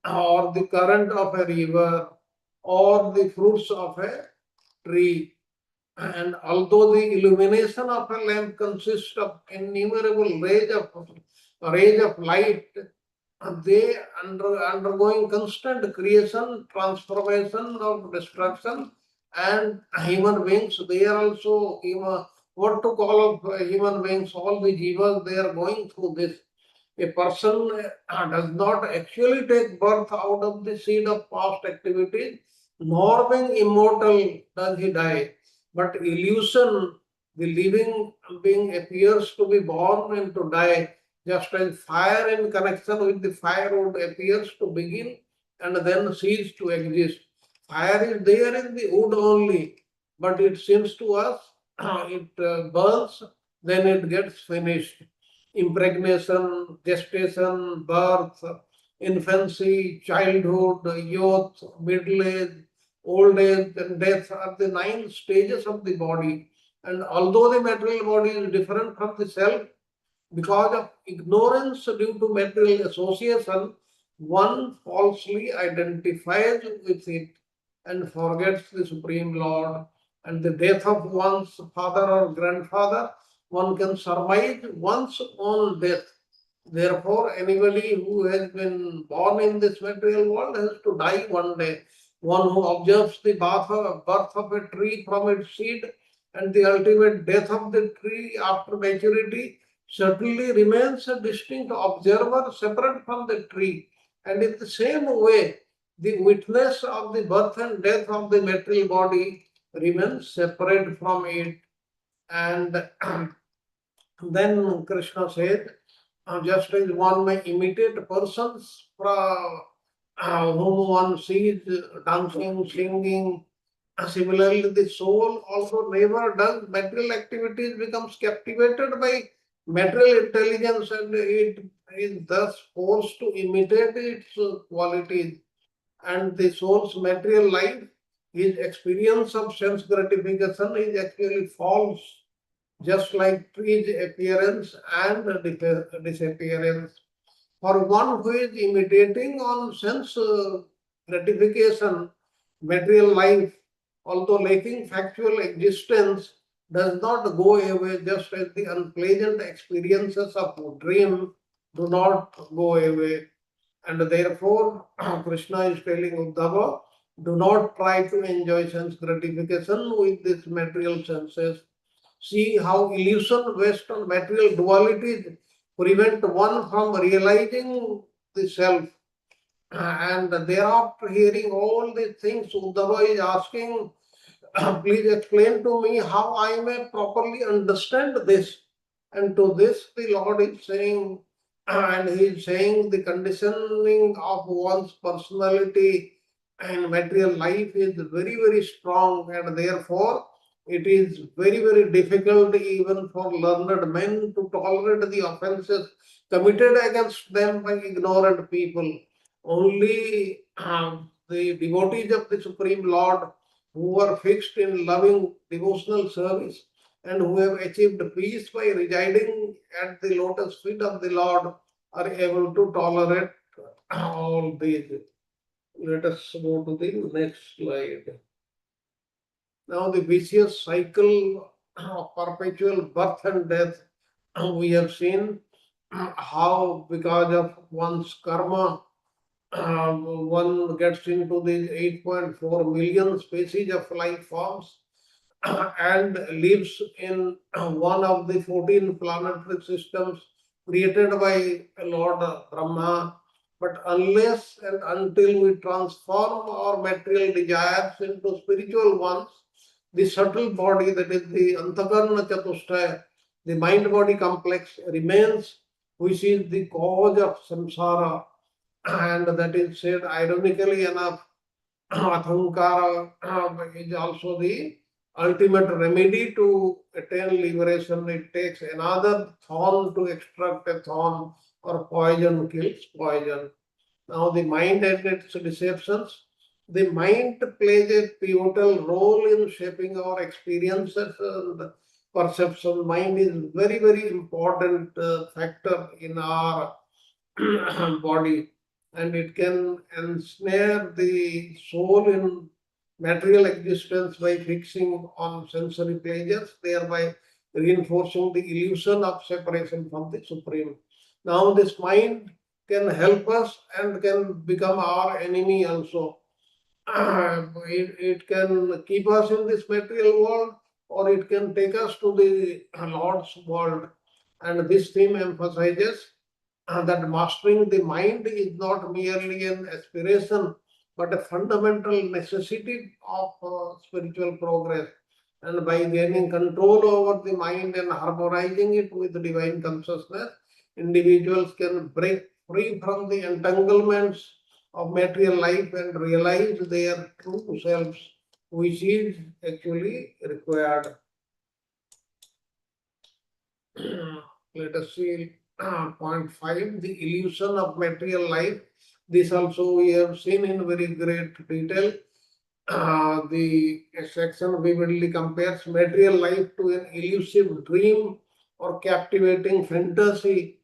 or the current of a river, or the fruits of a tree. And although the illumination of a lamp consists of innumerable rays of light, they undergoing constant creation, transformation of destruction, and human beings, they are also what to call of human beings, all the jivas, they are going through this. A person does not actually take birth out of the seed of past activities, nor being immortal does he die. But illusion, the living being appears to be born and to die, just as fire in connection with the firewood appears to begin and then cease to exist. Fire is there in the wood only, but it seems to us it burns then it gets finished. Impregnation, gestation, birth, infancy, childhood, youth, middle age, old age, and death are the 9 stages of the body. And although the material body is different from the self, because of ignorance due to material association, one falsely identifies with it and forgets the Supreme Lord. And the death of one's father or grandfather, one can surmise one's own death. Therefore, anybody who has been born in this material world has to die one day. One who observes the birth of a tree from its seed and the ultimate death of the tree after maturity certainly remains a distinct observer separate from the tree. And in the same way, the witness of the birth and death of the material body remains separate from it. And then Krishna said, just as one may imitate persons whom one sees dancing, singing, similarly the soul also never does material activities, becomes captivated by material intelligence, and it is thus forced to imitate its qualities. And the soul's material life, his experience of sense gratification is actually false, just like trees' appearance and disappearance. For one who is imitating on sense gratification, material life, although lacking factual existence, does not go away, just as the unpleasant experiences of dream do not go away. And therefore, Krishna is telling Uddhava, do not try to enjoy sense gratification with these material senses. See how illusion based on material dualities prevent one from realizing the self. And thereafter, hearing all these things, Uddhava is asking, please explain to me how I may properly understand this. And to this, the Lord is saying, and He is saying the conditioning of one's personality and material life is very, very strong, and therefore it is very, very difficult even for learned men to tolerate the offenses committed against them by ignorant people. Only the devotees of the Supreme Lord who are fixed in loving devotional service and who have achieved peace by residing at the lotus feet of the Lord are able to tolerate all these. Let us go to the next slide. Now, the vicious cycle of perpetual birth and death, we have seen how, because of one's karma, one gets into the 8.4 million species of life forms and lives in one of the 14 planetary systems created by Lord Brahma. But unless and until we transform our material desires into spiritual ones, the subtle body, that is the Antakarna Chatushtaya, the mind-body complex, remains, which is the cause of samsara. And that is said ironically enough, Athankara is also the ultimate remedy to attain liberation. It takes another thorn to extract a thorn, or poison kills poison. Now, the mind and its deceptions. The mind plays a pivotal role in shaping our experiences and perception. Mind is very, very important factor in our body, and it can ensnare the soul in material existence by fixing on sensory pleasures, thereby reinforcing the illusion of separation from the Supreme. Now, this mind can help us and can become our enemy also. It can keep us in this material world, or it can take us to the Lord's world. And this theme emphasizes that mastering the mind is not merely an aspiration but a fundamental necessity of spiritual progress. And by gaining control over the mind and harmonizing it with the divine consciousness, individuals can break free from the entanglements of material life and realize their true selves, which is actually required. let us see point 5, the illusion of material life. This also we have seen in very great detail. The section vividly compares material life to an elusive dream or captivating fantasy,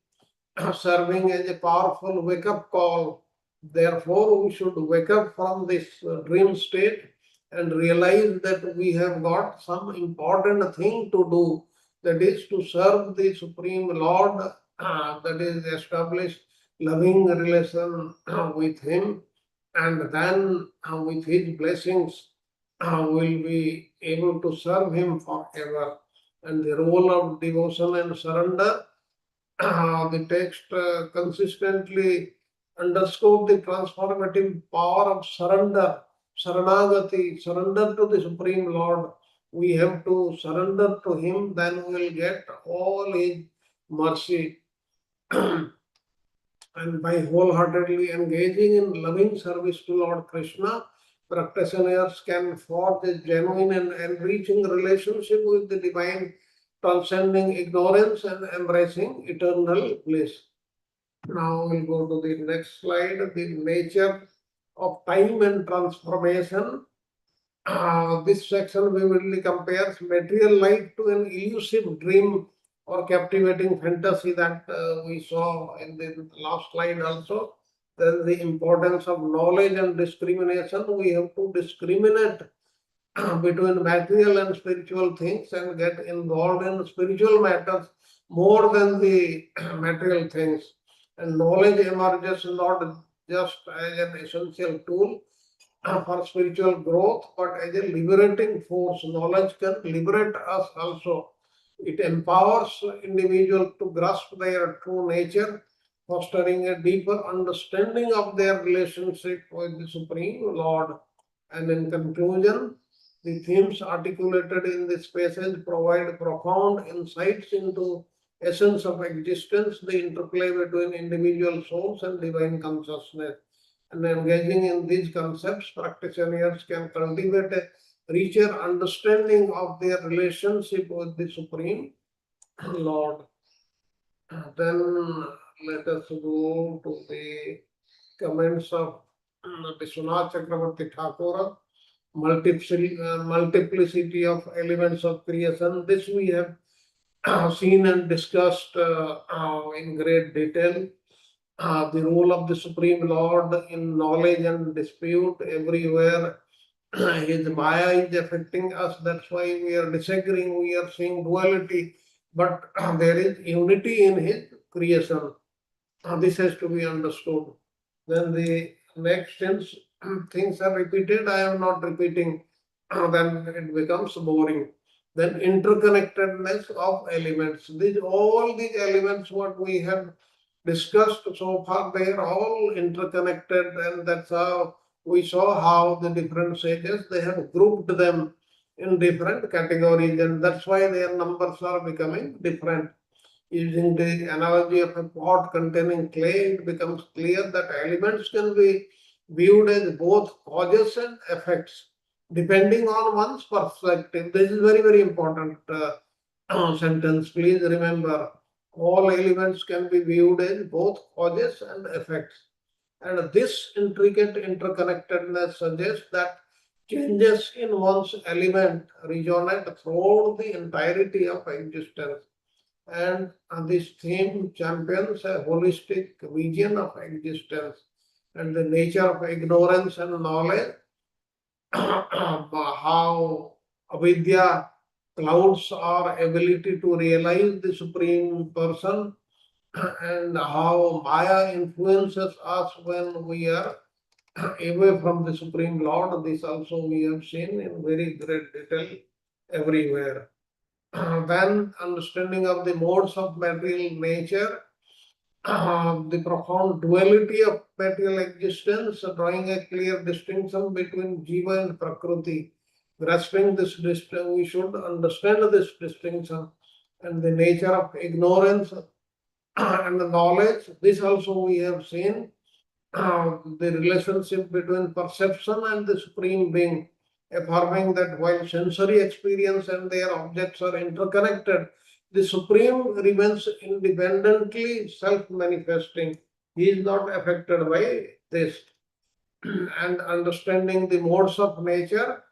serving as a powerful wake-up call. Therefore, we should wake up from this dream state and realize that we have got some important thing to do, that is to serve the Supreme Lord, that is establish loving relation with Him, and then with His blessings will be able to serve Him forever. And the role of devotion and surrender, the text consistently underscored the transformative power of surrender, Saranagati, surrender to the Supreme Lord. We have to surrender to Him, then we will get all His mercy. And by wholeheartedly engaging in loving service to Lord Krishna, practitioners can forge a genuine and enriching relationship with the divine, transcending ignorance and embracing eternal bliss. Now we'll go to the next slide, the nature of time and transformation. This section vividly compares material life to an elusive dream or captivating fantasy that we saw in the last slide also. Then the importance of knowledge and discrimination. We have to discriminate between material and spiritual things and get involved in spiritual matters more than the material things. And knowledge emerges not just as an essential tool for spiritual growth, but as a liberating force. Knowledge can liberate us also. It empowers individuals to grasp their true nature, fostering a deeper understanding of their relationship with the Supreme Lord. And in conclusion, the themes articulated in this passage provide profound insights into essence of existence, the interplay between individual souls and divine consciousness. And engaging in these concepts, practitioners can cultivate a richer understanding of their relationship with the Supreme Lord. Then let us go to the comments of Vishwanath Chakravarti Thakur, multiplicity of elements of creation. This we have seen and discussed in great detail. The role of the Supreme Lord in knowledge and dispute everywhere. His Maya is affecting us. That's why we are disagreeing. We are seeing duality, but there is unity in His creation. This has to be understood. Then the next things are repeated. I am not repeating. Then it becomes boring. Then interconnectedness of elements. All these elements, what we have discussed so far, they are all interconnected, and that's how we saw how the different sages, they have grouped them in different categories, and that's why their numbers are becoming different. Using the analogy of a pot containing clay, it becomes clear that elements can be viewed as both causes and effects, depending on one's perspective. This is very, very important sentence. Please remember, all elements can be viewed as both causes and effects. And this intricate interconnectedness suggests that changes in one's element resonate throughout the entirety of existence. And this theme champions a holistic vision of existence and the nature of ignorance and knowledge, how avidya clouds our ability to realize the Supreme Person, and how Maya influences us when we are away from the Supreme Lord. This also we have seen in very great detail everywhere. Then understanding of the modes of material nature, the profound duality of material existence, drawing a clear distinction between Jiva and Prakriti. Grasping this distinction, we should understand this distinction and the nature of ignorance and the knowledge. This also we have seen, the relationship between perception and the Supreme Being, affirming that while sensory experience and their objects are interconnected, The Supreme remains independently self-manifesting. He is not affected by this. And understanding the modes of nature,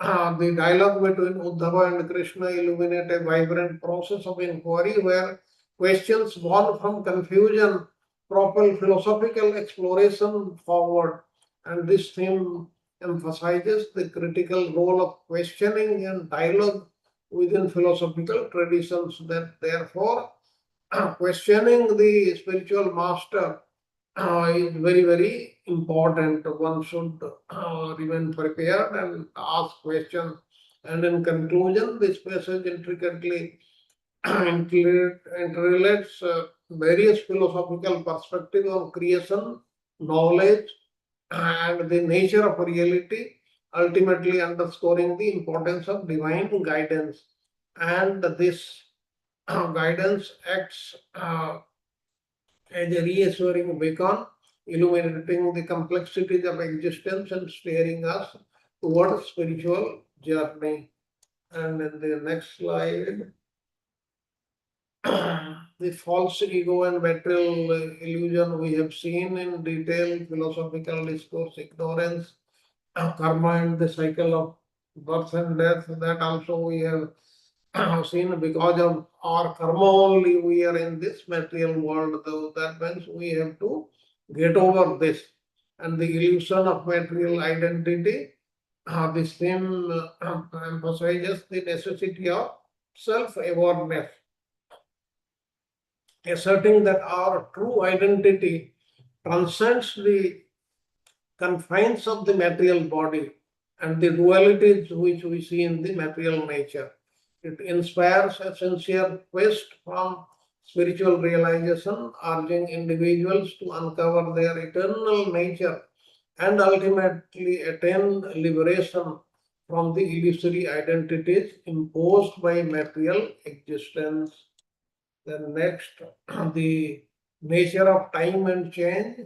the dialogue between Uddhava and Krishna illuminate a vibrant process of inquiry where questions born from confusion propel philosophical exploration forward. And this theme emphasizes the critical role of questioning and dialogue within philosophical traditions. That therefore, questioning the spiritual master is very, very important. One should remain prepared and ask questions. And in conclusion, this passage intricately interrelates various philosophical perspectives on creation, knowledge, and the nature of reality, ultimately underscoring the importance of divine guidance. And this guidance acts as a reassuring beacon, illuminating the complexities of existence and steering us towards spiritual journey. And in the next slide, the false ego and material illusion we have seen in detail, philosophical discourse, ignorance, karma and the cycle of birth and death, that also we have seen. Because of our karma only we are in this material world, though that means we have to get over this. And the illusion of material identity, this theme emphasizes the necessity of self-awareness, asserting that our true identity transcends the confines of the material body and the dualities which we see in the material nature. It inspires a sincere quest from spiritual realization, urging individuals to uncover their eternal nature and ultimately attain liberation from the illusory identities imposed by material existence. Then next, the nature of time and change,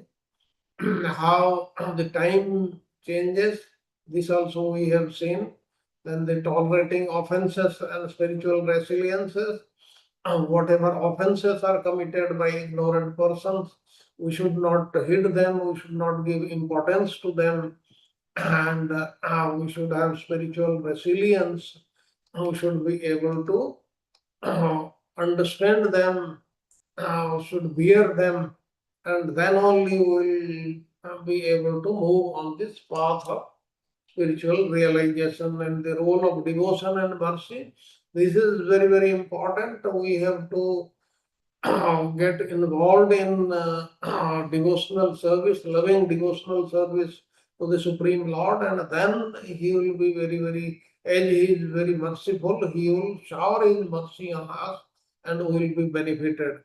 how the time changes, this also we have seen. Then the tolerating offenses and spiritual resiliences, whatever offenses are committed by ignorant persons, we should not hid them, we should not give importance to them, and we should have spiritual resilience. We should be able to understand them, should bear them, and then only we will be able to move on this path of spiritual realization. And the role of devotion and mercy, this is very, very important. We have to get involved in devotional service, loving devotional service to the Supreme Lord, and then He will be very, very, as He is very merciful, He will shower His mercy on us and we will be benefited.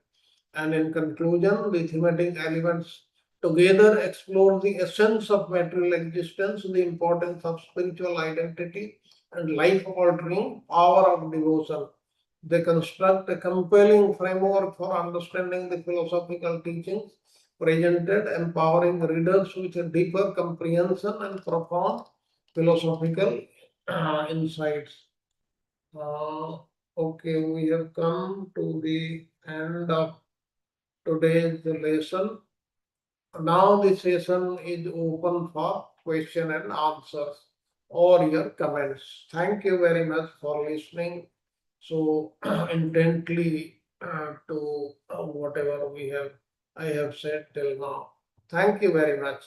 And in conclusion, the thematic elements together explore the essence of material existence, the importance of spiritual identity, and life altering power of devotion. They construct a compelling framework for understanding the philosophical teachings presented, empowering readers with a deeper comprehension and profound philosophical insights. Okay, we have come to the end of today's lesson. Now the session is open for question and answers or your comments. Thank you very much for listening so intently to whatever I have said till now. Thank you very much.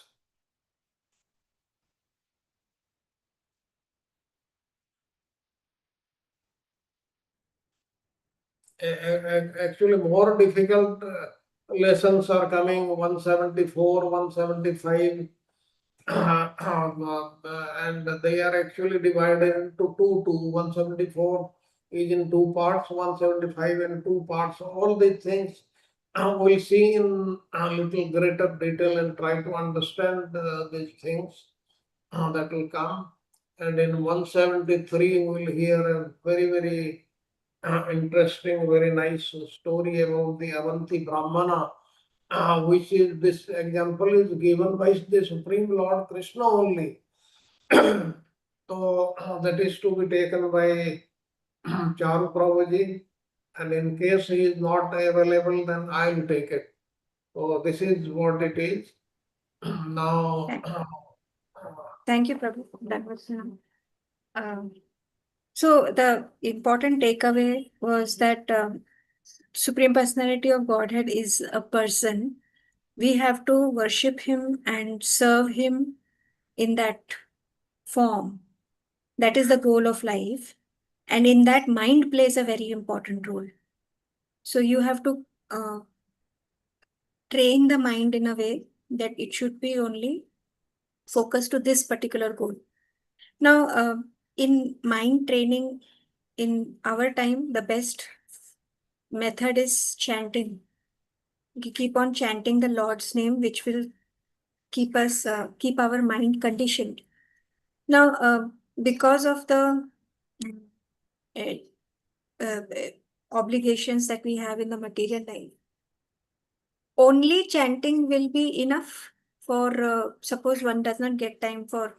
Actually, more difficult lessons are coming, 174, 175, and they are actually divided into two. 174 is in two parts, 175 in two parts. All these things we'll see in a little greater detail and try to understand these things that will come. And in 173, we'll hear a very, very interesting, very nice story about the Avanti Brahmana, which is this example is given by the Supreme Lord Krishna only. So that is to be taken by Charu Prabhuji. and in case he is not available, then I'll take it. So this is what it is. Now, Thank you, Prabhu. That was so the important takeaway was that Supreme Personality of Godhead is a person. We have to worship him and serve him in that form. That is the goal of life. And in that, mind plays a very important role. So you have to train the mind in a way that it should be only focused to this particular goal. Now, in mind training in our time, the best method is chanting. We keep on chanting the Lord's name, which will keep us keep our mind conditioned. Now, because of the uh, uh, obligations that we have in the material life, only chanting will be enough for suppose one does not get time for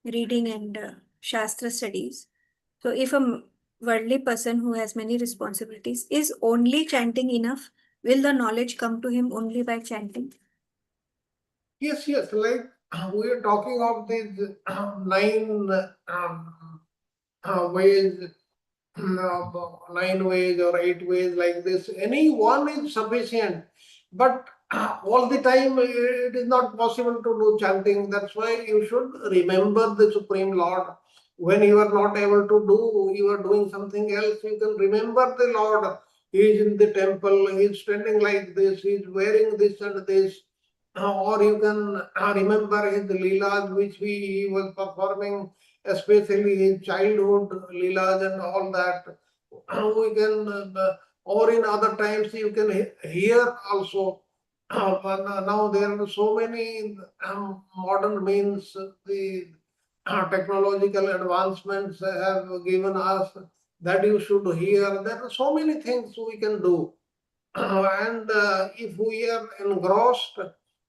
reading and Shastra studies. So if a worldly person who has many responsibilities is only chanting enough, will the knowledge come to him only by chanting? yes, like we are talking of these 9 ways, 9 ways or 8 ways like this. Any one is sufficient, but all the time it is not possible to do chanting. That's why you should remember the Supreme Lord. When you are not able to do, you are doing something else, you can remember the Lord. He is in the temple, he is standing like this, he is wearing this and this. Or you can remember his Leelas which he was performing, especially his childhood Leelas and all that. We can, or in other times you can hear also. But now there are so many modern means, the technological advancements have given us that you should hear. There are so many things we can do. And if we are engrossed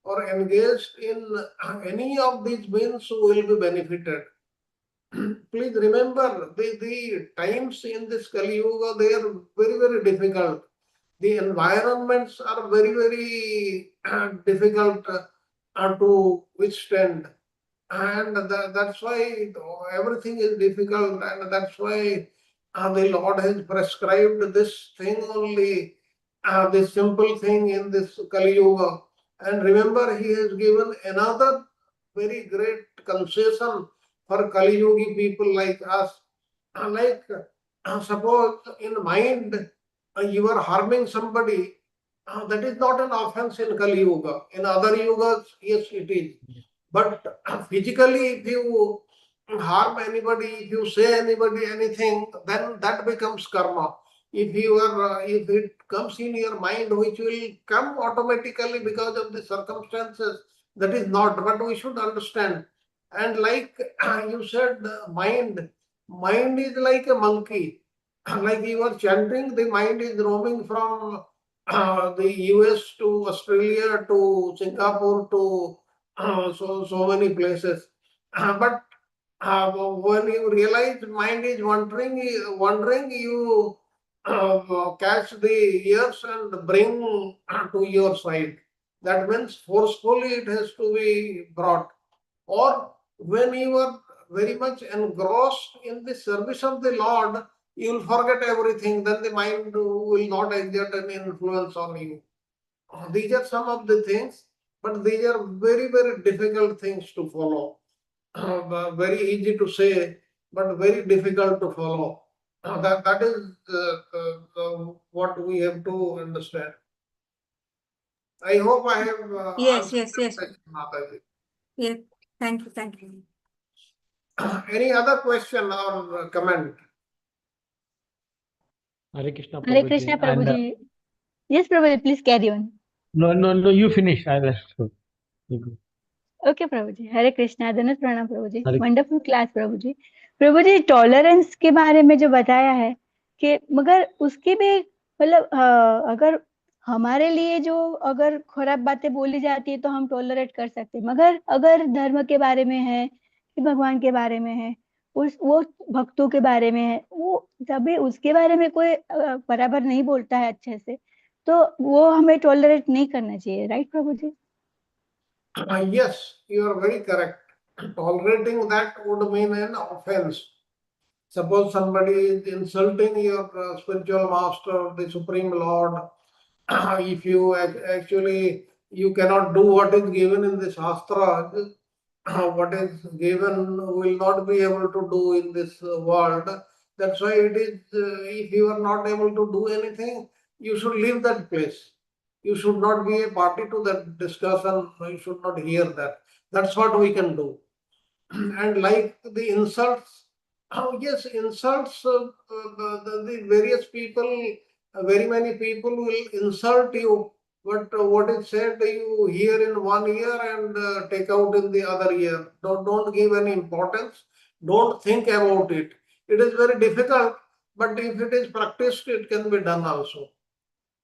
or engaged in any of these means, we will be benefited. Please remember, the times in this Kali Yuga, they are very, very difficult. The environments are very, very difficult to withstand. And that's why everything is difficult, and that's why the Lord has prescribed this thing only, this simple thing in this Kali Yuga. And remember, He has given another very great concession for Kali Yugi people like us. Like, suppose in mind you are harming somebody, that is not an offense in Kali Yuga. In other yugas, yes, it is. But physically, if you harm anybody, if you say anybody anything, then that becomes karma. If you are, if it comes in your mind, which will come automatically because of the circumstances, that is not. But we should understand. And like you said, mind is like a monkey. Like you are chanting, the mind is roaming from the US to Australia to Singapore to so many places. But when you realize mind is wandering, you catch the ears and bring to your side. That means forcefully it has to be brought. Or when you are very much engrossed in the service of the Lord, you will forget everything. Then the mind will not exert any influence on you. These are some of the things, but these are very, very difficult things to follow. Very easy to say, but very difficult to follow. That is what we have to understand. I hope I have Yes, answered yes, your yes. question, Mataji. Yeah. Thank you. Thank you. Any other question or comment? Hare Krishna, Hare Prabhuji. Krishna, And Prabhuji. Yes, Prabhuji, please carry on. no, you finish. I'll you go. Okay Prabhu ji, Hare Krishna, धनुष प्रणाम Prabhu ji, Hare wonderful class Prabhu ji. Prabhu ji tolerance के बारे में जो बताया है कि मगर उसकी भी मतलब अगर हमारे लिए जो अगर खराब बातें बोली जाती है तो हम टॉलरेट कर सकते हैं, मगर अगर धर्म के बारे में है कि भगवान के बारे में है वो भक्तों के बारे में है, वो जब भी उसके बारे में कोई बराबर नहीं बोलता है अच्छे से, तो वो हमें टॉलरेट नहीं करना चाहिए, right Prabhu ji? Yes, you are very correct. Tolerating that would mean an offense. Suppose somebody is insulting your spiritual master, the Supreme Lord. If you actually you cannot do what is given in the Shastra, what is given will not be able to do in this world. That's why it is, if you are not able to do anything, you should leave that place. You should not be a party to that discussion. You should not hear that. That's what we can do. And like the insults, oh yes, insults, the various people, very many people will insult you, but what is said you hear in one ear and take out in the other ear. Don't give any importance, don't think about it. It is very difficult, but if it is practiced, it can be done also.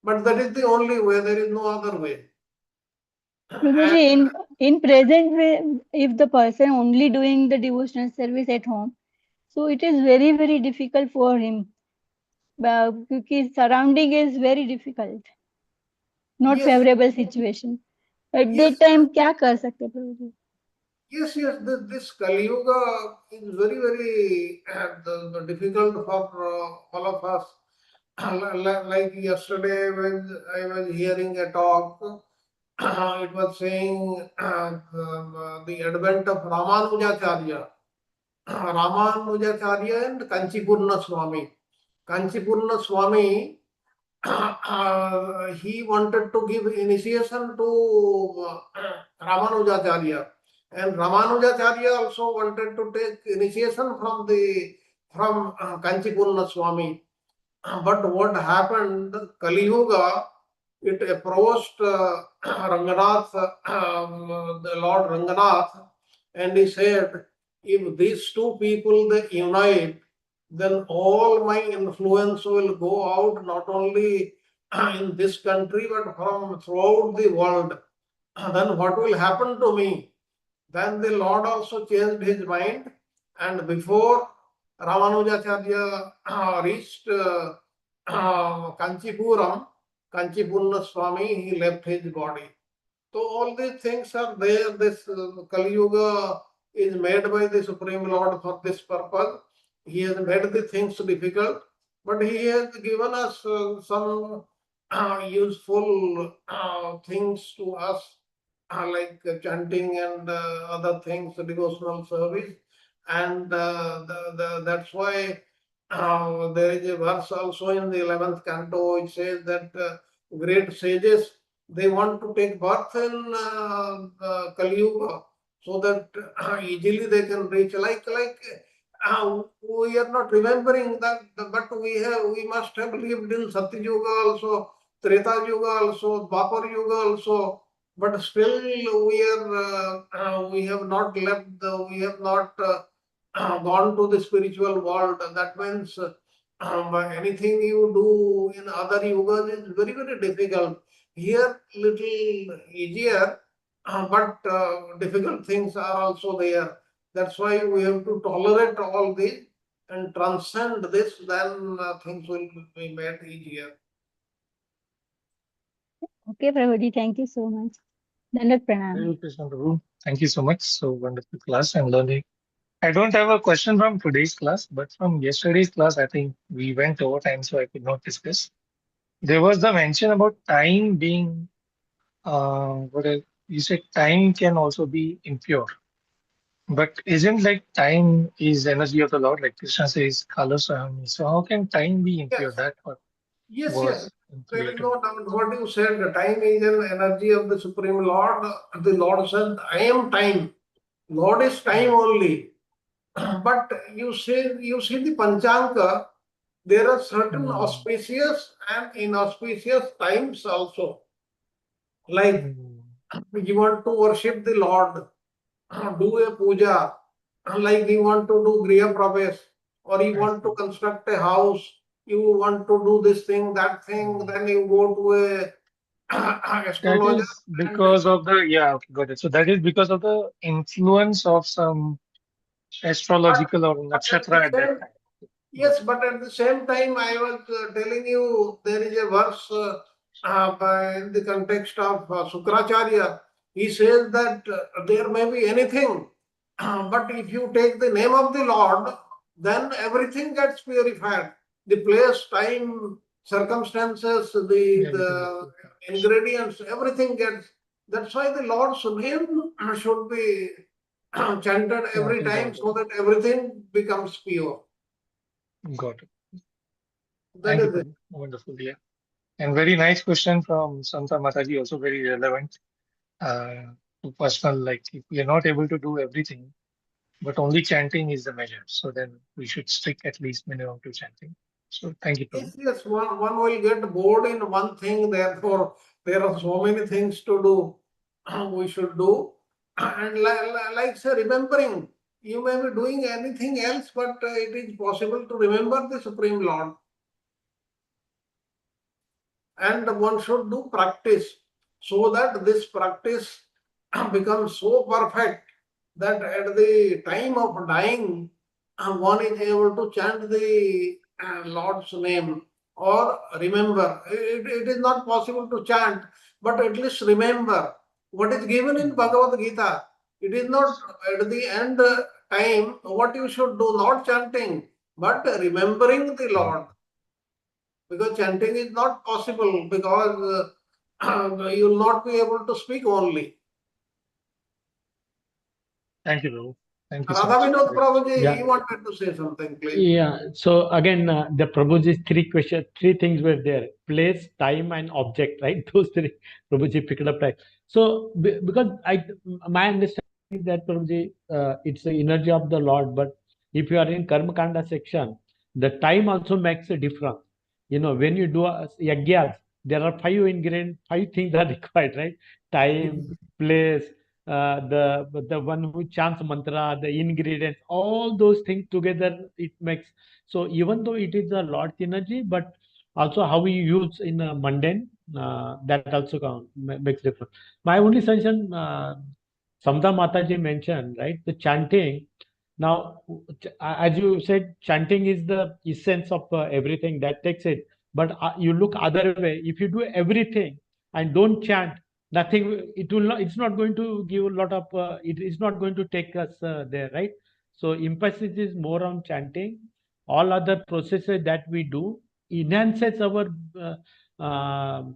But that is the only way, there is no other way. Prabhuji, in present way, if the person only doing the devotional service at home, so it is very, very difficult for him, because surrounding is very difficult, not Yes, favorable situation. At yes, that time, क्या कर सकते हैं प्रभु? yes, this Kali Yuga is very, very difficult for all of us. Like yesterday, when I was hearing a talk, it was saying the advent of Ramanujacharya. Ramanujacharya and Kanchipurna Swami. Kanchipurna Swami, he wanted to give initiation to Ramanujacharya, and Ramanujacharya also wanted to take initiation from Kanchipurna Swami. But what happened? Kali Yuga, it approached Ranganath, the Lord Ranganath, and he said, if these two people they unite, then all my influence will go out not only in this country but from throughout the world. Then what will happen to me? Then the Lord also changed his mind, and before Ramanujacharya reached Kanchipuram, Kanchipurna Swami, he left his body. So all these things are there. This Kali Yuga is made by the Supreme Lord for this purpose. He has made the things difficult, but he has given us some useful things to us, like chanting and other things, devotional service. And that's why there is a verse also in the 11th canto. It says that great sages, they want to take birth in Kali Yuga so that easily they can reach. We are not remembering that, but we must have lived in Satya Yuga also, Treta Yuga also, Dwapar Yuga also. But still, we have not left. We have not gone to the spiritual world. That means anything you do in other yugas is very, very difficult. Here, little easier, but difficult things are also there. That's why we have to tolerate all this and transcend this, then things will be made easier. Okay, Prabhuji, thank you so much. Dandat pranam. Hare Krishna Prabhu. Thank you so much. So wonderful class and learning. I don't have a question from today's class, but from yesterday's class, I think we went over time, so I could not discuss. There was the mention about time being, you said time can also be impure. But isn't like time is energy of the Lord, like Krishna says, Kala Swami. So how can time be impure? Yes, That what yes. was There is created. no doubt what you said. The time is an energy of the Supreme Lord. The Lord said, I am time. Lord is time only. But you see the Panchanka, there are certain Mm. auspicious and inauspicious times also. Like you want to worship the Lord, do a puja, like you want to do Griha Pravesh, or you want to construct a house, you want to do this thing, that thing, then you go to a That astrologer is and because of the, yeah, okay, got it. So that is because of the influence of some astrological or But at the nakshatra at that same, time. yes, but at the same time, I was telling you there is a verse in the context of Sukracharya. He says that there may be anything, but if you take the name of the Lord, then everything gets purified. The place, time, circumstances, Everything the is ingredients, everything gets. That's why the Lord's name should be chanted every chanted time all so the that everything becomes pure. time. Got it. That Thank you, is it. Prabhu. Wonderful. Yeah. And very nice question from Santa Mataji, also very relevant to personal. Like, if we are not able to do everything, but only chanting is the measure, so then we should stick at least minimum to chanting. So, thank you, Prabhu. Yes, one will get bored in one thing, therefore, there are so many things to do, we should do. And like say, remembering, you may be doing anything else, but it is possible to remember the Supreme Lord. And one should do practice so that this practice becomes so perfect that at the time of dying, one is able to chant the Lord's name or remember. It is not possible to chant, but at least remember what is given in Bhagavad Gita. It is not at the end time what you should do, not chanting, but remembering the Lord. Because chanting is not possible because you will not be able to speak only. Thank you, Prabhu. Thank you so Radha much. Vinod Prabhuji, Yeah. he wanted to say something, please. Yeah. So again, the Prabhuji's three things were there: place, time, and object. Right? Those three Prabhuji picked up. Right. So because my understanding is that Prabhuji, it's the energy of the Lord. But if you are in Karma Kanda section, the time also makes a difference. When you do yajnas, there are 5 ingredients, 5 things are required. Right? Time, place, the one who chants mantra, the ingredients, all those things together, it makes. So even though it is a Lord's energy, but also how we use in a mundane, that also makes difference. My only suggestion, Samda Mataji mentioned, right, the chanting. Now, as you said, chanting is the essence of everything that takes it. But you look other way. If you do everything and don't chant, nothing, it will not, it's not going to give a lot of it is not going to take us there, right? So emphasis is more on chanting. All other processes that we do enhances our uh, um,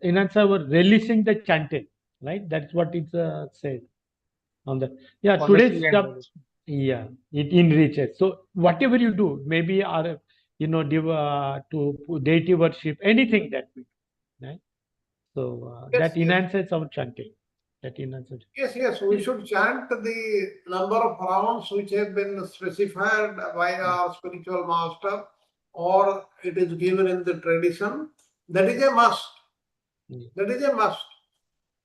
enhance our releasing the chanting, right? That's what it said on the. Yeah, today's Honestly and stuff. honestly. Yeah, it enriches. So whatever you do, maybe our to deity worship, anything that we do, right? So Yes, that yes. enhances our chanting. That enhances. Yes, we should chant the number of rounds which have been specified by our spiritual master or it is given in the tradition. That is a must. Yeah. That is a must.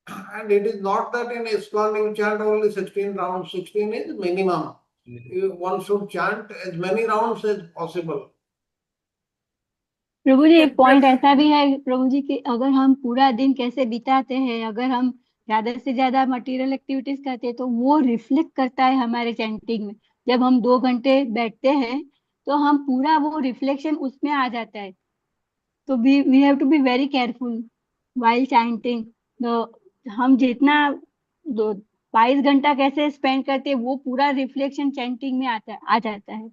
And it is not that in ISKCON you chant only 16 rounds. 16 is minimum. One should chant as many rounds as possible. Prabhu ji Yes, एक point yes. ऐसा भी है प्रभु जी कि अगर हम पूरा दिन कैसे बिताते हैं, अगर हम ज्यादा से ज्यादा मटेरियल एक्टिविटीज करते हैं तो वो रिफ्लेक्ट करता है हमारे चैंटिंग में. जब हम 2 घंटे बैठते हैं तो हम पूरा वो रिफ्लेक्शन उसमें आ जाता है. तो we have to be very careful while chanting. हम जितना 22 घंटा कैसे स्पेंड करते हैं वो पूरा रिफ्लेक्शन चैंटिंग में आ जाता है.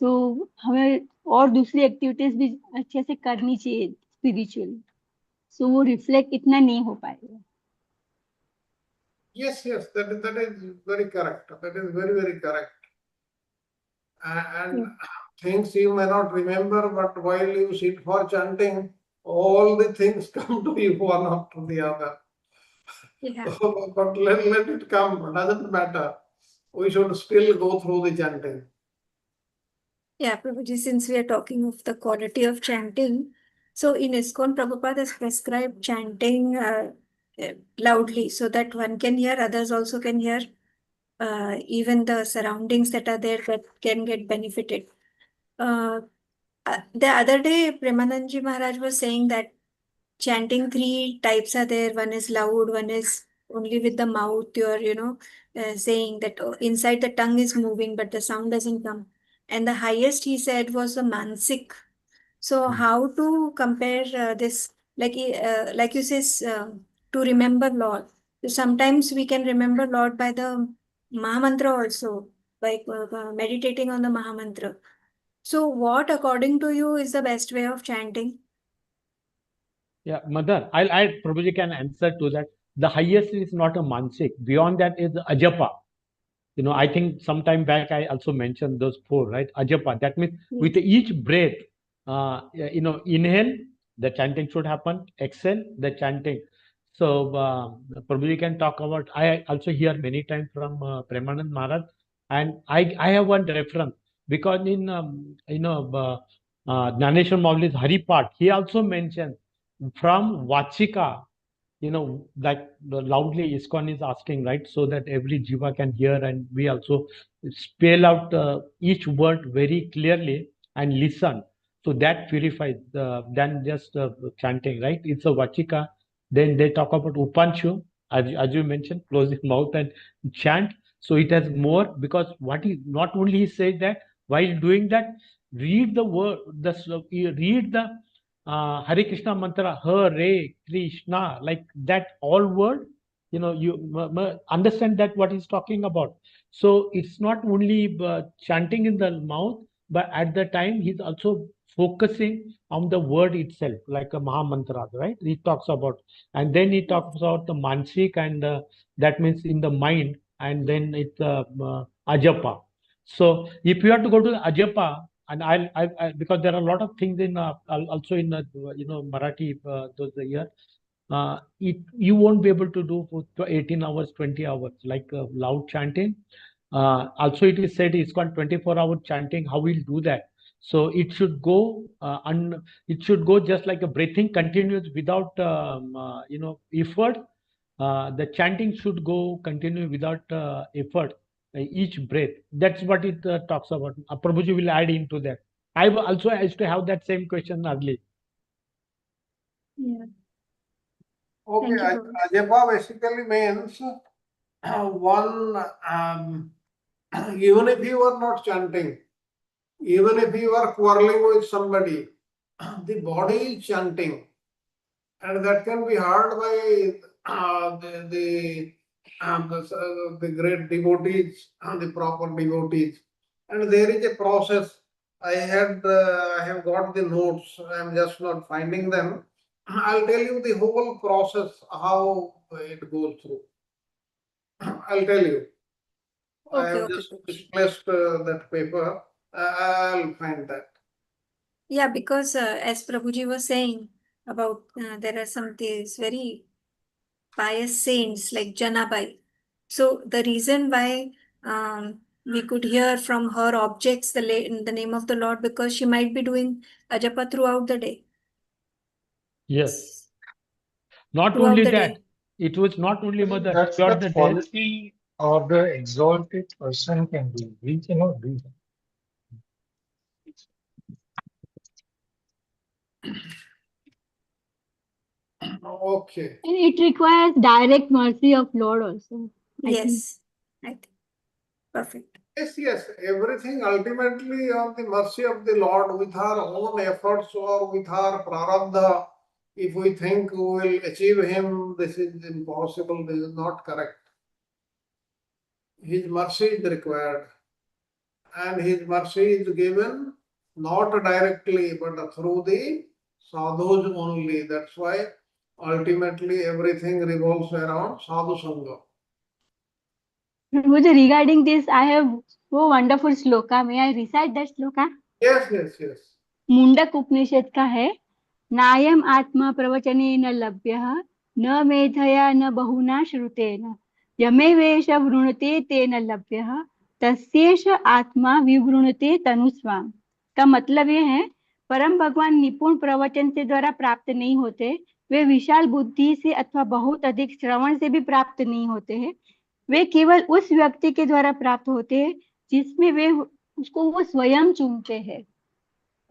तो हमें और दूसरी एक्टिविटीज भी अच्छे से करनी चाहिए स्पिरिचुअली, सो वो रिफ्लेक्ट इतना नहीं हो पाएगा. Yes, that is very correct. That is very correct. And things you may not remember, but while you sit for chanting, all the things come to you one after the other. Yeah. But let it come, doesn't matter. We should still go through the chanting. Yeah, Prabhuji, since we are talking of the quality of chanting, so in ISKCON, Prabhupada has prescribed chanting loudly so that one can hear, others also can hear, even the surroundings that are there that can get benefited. The other day, Premanandji Maharaj was saying that chanting 3 types are there. One is loud, one is only with the mouth you're saying that inside the tongue is moving, but the sound doesn't come. And the highest he said was the mansik. So how to compare this, like you says, to remember Lord. So sometimes we can remember Lord by the Mahamantra also, by meditating on the Mahamantra. So what, according to you, is the best way of chanting? Yeah, Mother, I probably can answer to that. The highest is not a mansik. Beyond that is ajapa. I think sometime back I also mentioned those four, right? Ajapa. That means with each breath, inhale, the chanting should happen. Exhale, the chanting. So probably can talk about. I also hear many times from Premanand Maharaj, and I have one reference because in Dhaneshwar Mauli's Hari Part, he also mentions from Vachika, like loudly ISKCON is asking, right? So that every jiva can hear, and we also spell out each word very clearly and listen. So that purifies than just chanting, right? It's a vachika. Then they talk about upanshu, as you mentioned, close his mouth and chant. So it has more, because what he not only he says that while doing that, read the word, read the Hare Krishna mantra, Hare Krishna, like that all word, you understand that what he's talking about. So it's not only chanting in the mouth, but at the time he's also focusing on the word itself, like a Maha Mantra, right? He talks about, and then he talks about the Mansik, and that means in the mind, and then it's Ajapa. So if you have to go to Ajapa, and I because there are a lot of things in also in Marathi those year, you won't be able to do for 18 hours, 20 hours like loud chanting. Also, it is said it's called 24-hour chanting. How we'll do that? So it should go it should go just like a breathing continues without effort. The chanting should go continue without effort, each breath. That's what it talks about. Prabhuji will add into that. I also used to have that same question earlier. Yeah. Okay, Thank you, Prabhu. Ajapa basically means one, even if you are not chanting, even if you are quarreling with somebody, the body is chanting, and that can be heard by the great devotees, the proper devotees. And there is a process. I have got the notes. I am just not finding them. I'll tell you the whole process how it goes through. I'll tell you. I Okay, have okay, just Prabhu. misplaced that paper. I'll find that. Yeah, because as Prabhuji was saying about there are some these very pious saints like Janabai. So the reason why we could hear from her objects the name of the Lord, because she might be doing ajapa throughout the day. Yes. Not Throughout only the that, day. it was not only Mother That's throughout the the day. quality or the exalted person can do. We cannot do that. Okay. And it requires direct mercy of Lord also. I think. Yes, I think. Perfect. Yes. Everything ultimately on the mercy of the Lord, with our own efforts or with our prarabdha. If we think we will achieve Him, this is impossible, this is not correct. His mercy is required. And His mercy is given not directly but through the sadhus only. That's why ultimately everything revolves around sadhu sangha. Prabhuji, regarding this, I have so wonderful sloka. May I recite that sloka? Yes. Mundaka उपनिषद का है, नायम आत्मा प्रवचनेन लभ्यः न मेधया न बहुना श्रुतेन यमेवेश वृणते तेन लभ्यः तस्येष आत्मा विवृणते तनुस्वाम। का मतलब ये है, परम भगवान निपुण प्रवचन से द्वारा प्राप्त नहीं होते, वे विशाल बुद्धि से अथवा बहुत अधिक श्रवण से भी प्राप्त नहीं होते हैं। वे केवल उस व्यक्ति के द्वारा प्राप्त होते हैं जिसमें वे उसको वो स्वयं चूमते हैं।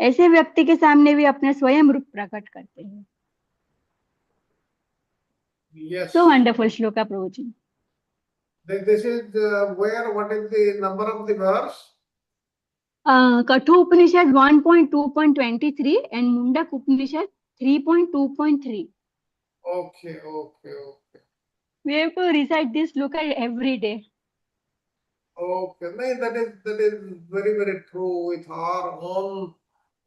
ऐसे व्यक्ति के सामने वे अपना स्वयं रूप प्रकट करते हैं। Yes. So wonderful, Shloka Prabhuji. This is where, what is the number of the verse? Katha Upanishad 1.2.23 and Mundak Upanishad 3.2.3. Okay. We have to recite this shloka every day. Okay. No, that is very, very true. With our own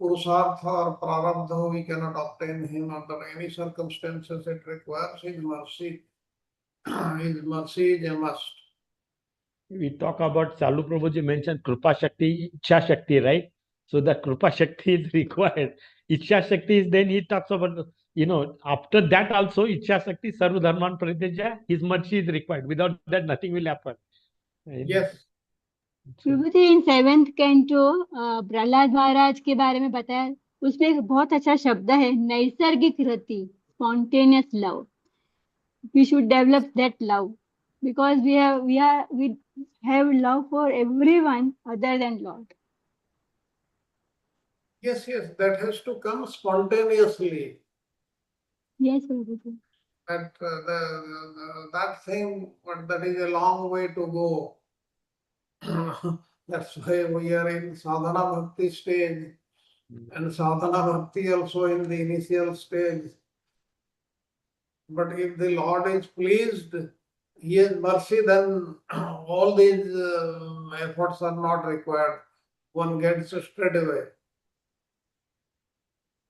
purusartha or prarabdha, we cannot obtain him under any circumstances. It requires his mercy. His mercy is a must. We talk about Chalu Prabhuji mentioned Krupa Shakti, Ichha Shakti, right? So the Krupa Shakti is required. Ichha Shakti is then he talks about, after that also Ichha Shakti, Sarva Dharman Pariteja, his mercy is required. Without that, nothing will happen. Yes. Prabhuji in 7th canto Prahlad महाराज के बारे में बताया, उसमें एक बहुत अच्छा शब्द है नैसर्गिक रति, spontaneous love. We should develop that love because we have love for everyone other than Lord. Yes, that has to come spontaneously. Yes, Prabhuji. That thing, but that is a long way to go. That's why we are in sadhana bhakti stage, and sadhana bhakti also in the initial stage. But if the Lord is pleased, He has mercy, then all these efforts are not required. One gets straight away.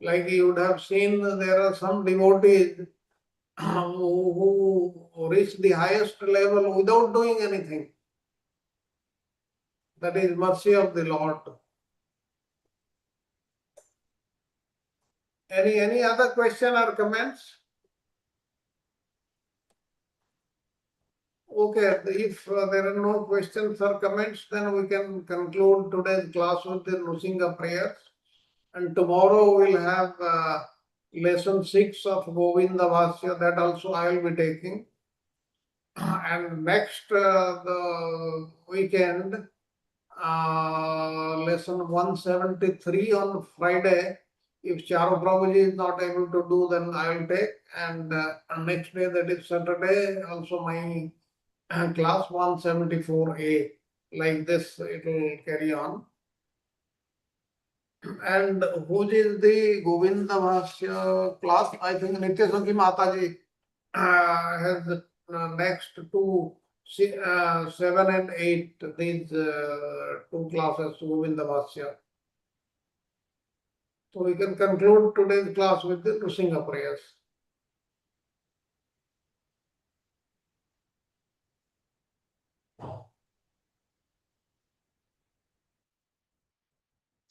Like you would have seen, there are some devotees who reach the highest level without doing anything. That is mercy of the Lord. Any other question or comments? Okay, if there are no questions or comments, then we can conclude today's class with the Nrsinga prayers. And tomorrow we'll have lesson 6 of Govinda Vasya, that also I will be taking. And next the weekend, lesson 173 on Friday. If Charu Prabhuji is not able to do, then I will take. And next day, that is Saturday, also my class 174A. Like this, it will carry on. And who is the Govinda Vasya class? I think Nitya Sakhi Mataji has next two, 7 and 8, these two classes, Govinda Vasya. So we can conclude today's class with the Nrsinga prayers.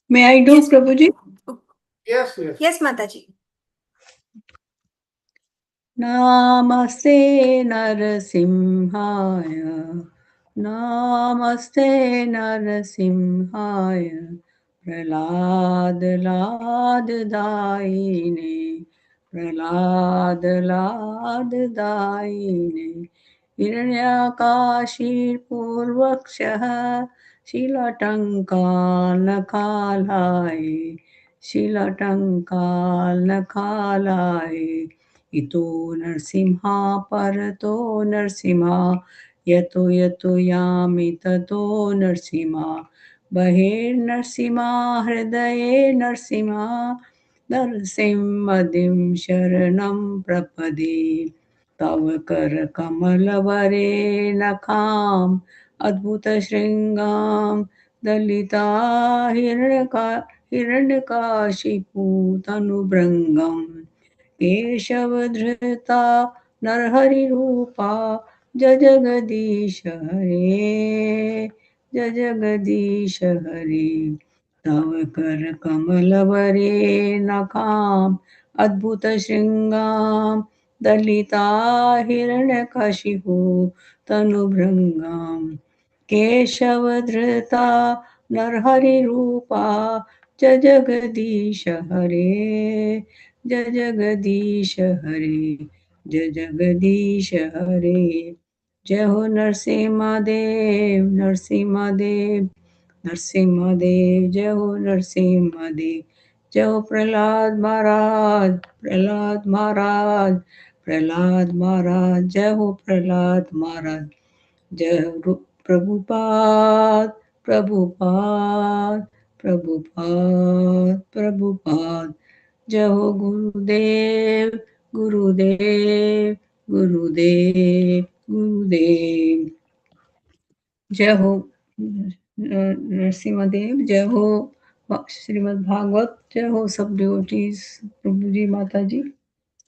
May I do, Yes. Prabhuji? Yes. Yes, Mataji. Namaste Narasimhaya. Namaste Narasimhaya. Prahlad Lad Daine. Prahlad Lad Daine. Hiranyakashir Purvakshah. Shilatanka Nakalai. Shilatanka Nakalai. इतो नरसिंहा परतो नरसिंहा यतो यतो यामि ततो नरसिंहा बहिर्नरसिंहा हृदये नरसिंहा नरसिंहदिं शरणं प्रपदे तव करकमलवरे नखाम् अद्भुतशृङ्गां दलिता हिरण्यकाशिपूतनुभृङ्गम् केशवधृता नरहरिरूपा जगदीश हरे जगदीश हरे तव कर कमलवरे नखाम् अद्भुतशृङ्गां दलिता हिरण्यकशिपु तनुभृङ्गाम् केशवधृता नरहरिरूपा जगदीश हरे जगदीश हरे जगदीश हरे जय हो नरसिम्हा देव नरसिम्हा देव नरसिम्हा देव जय हो नरसिम्हा देव जय हो प्रहलाद महाराज प्रहलाद महाराज, जय हो प्रहलाद महाराज, जय हो प्रभुपाद प्रभुपाद प्रभुपाद प्रभुपाद, जय हो गुरुदेव गुरुदेव गुरुदेव गुरुदेव, जय हो नरसिम्हादेव, जय हो श्रीमद् भागवत, जय हो सब devotees, Prabhu ji Mata ji.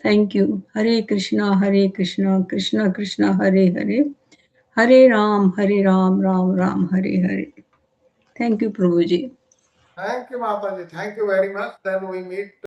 Thank you. Hare Krishna Krishna Krishna Hare Hare, Hare Ram Ram Ram Hare Hare. Thank you Prabhu ji. Thank you, Mataji. Thank you very much. Then we meet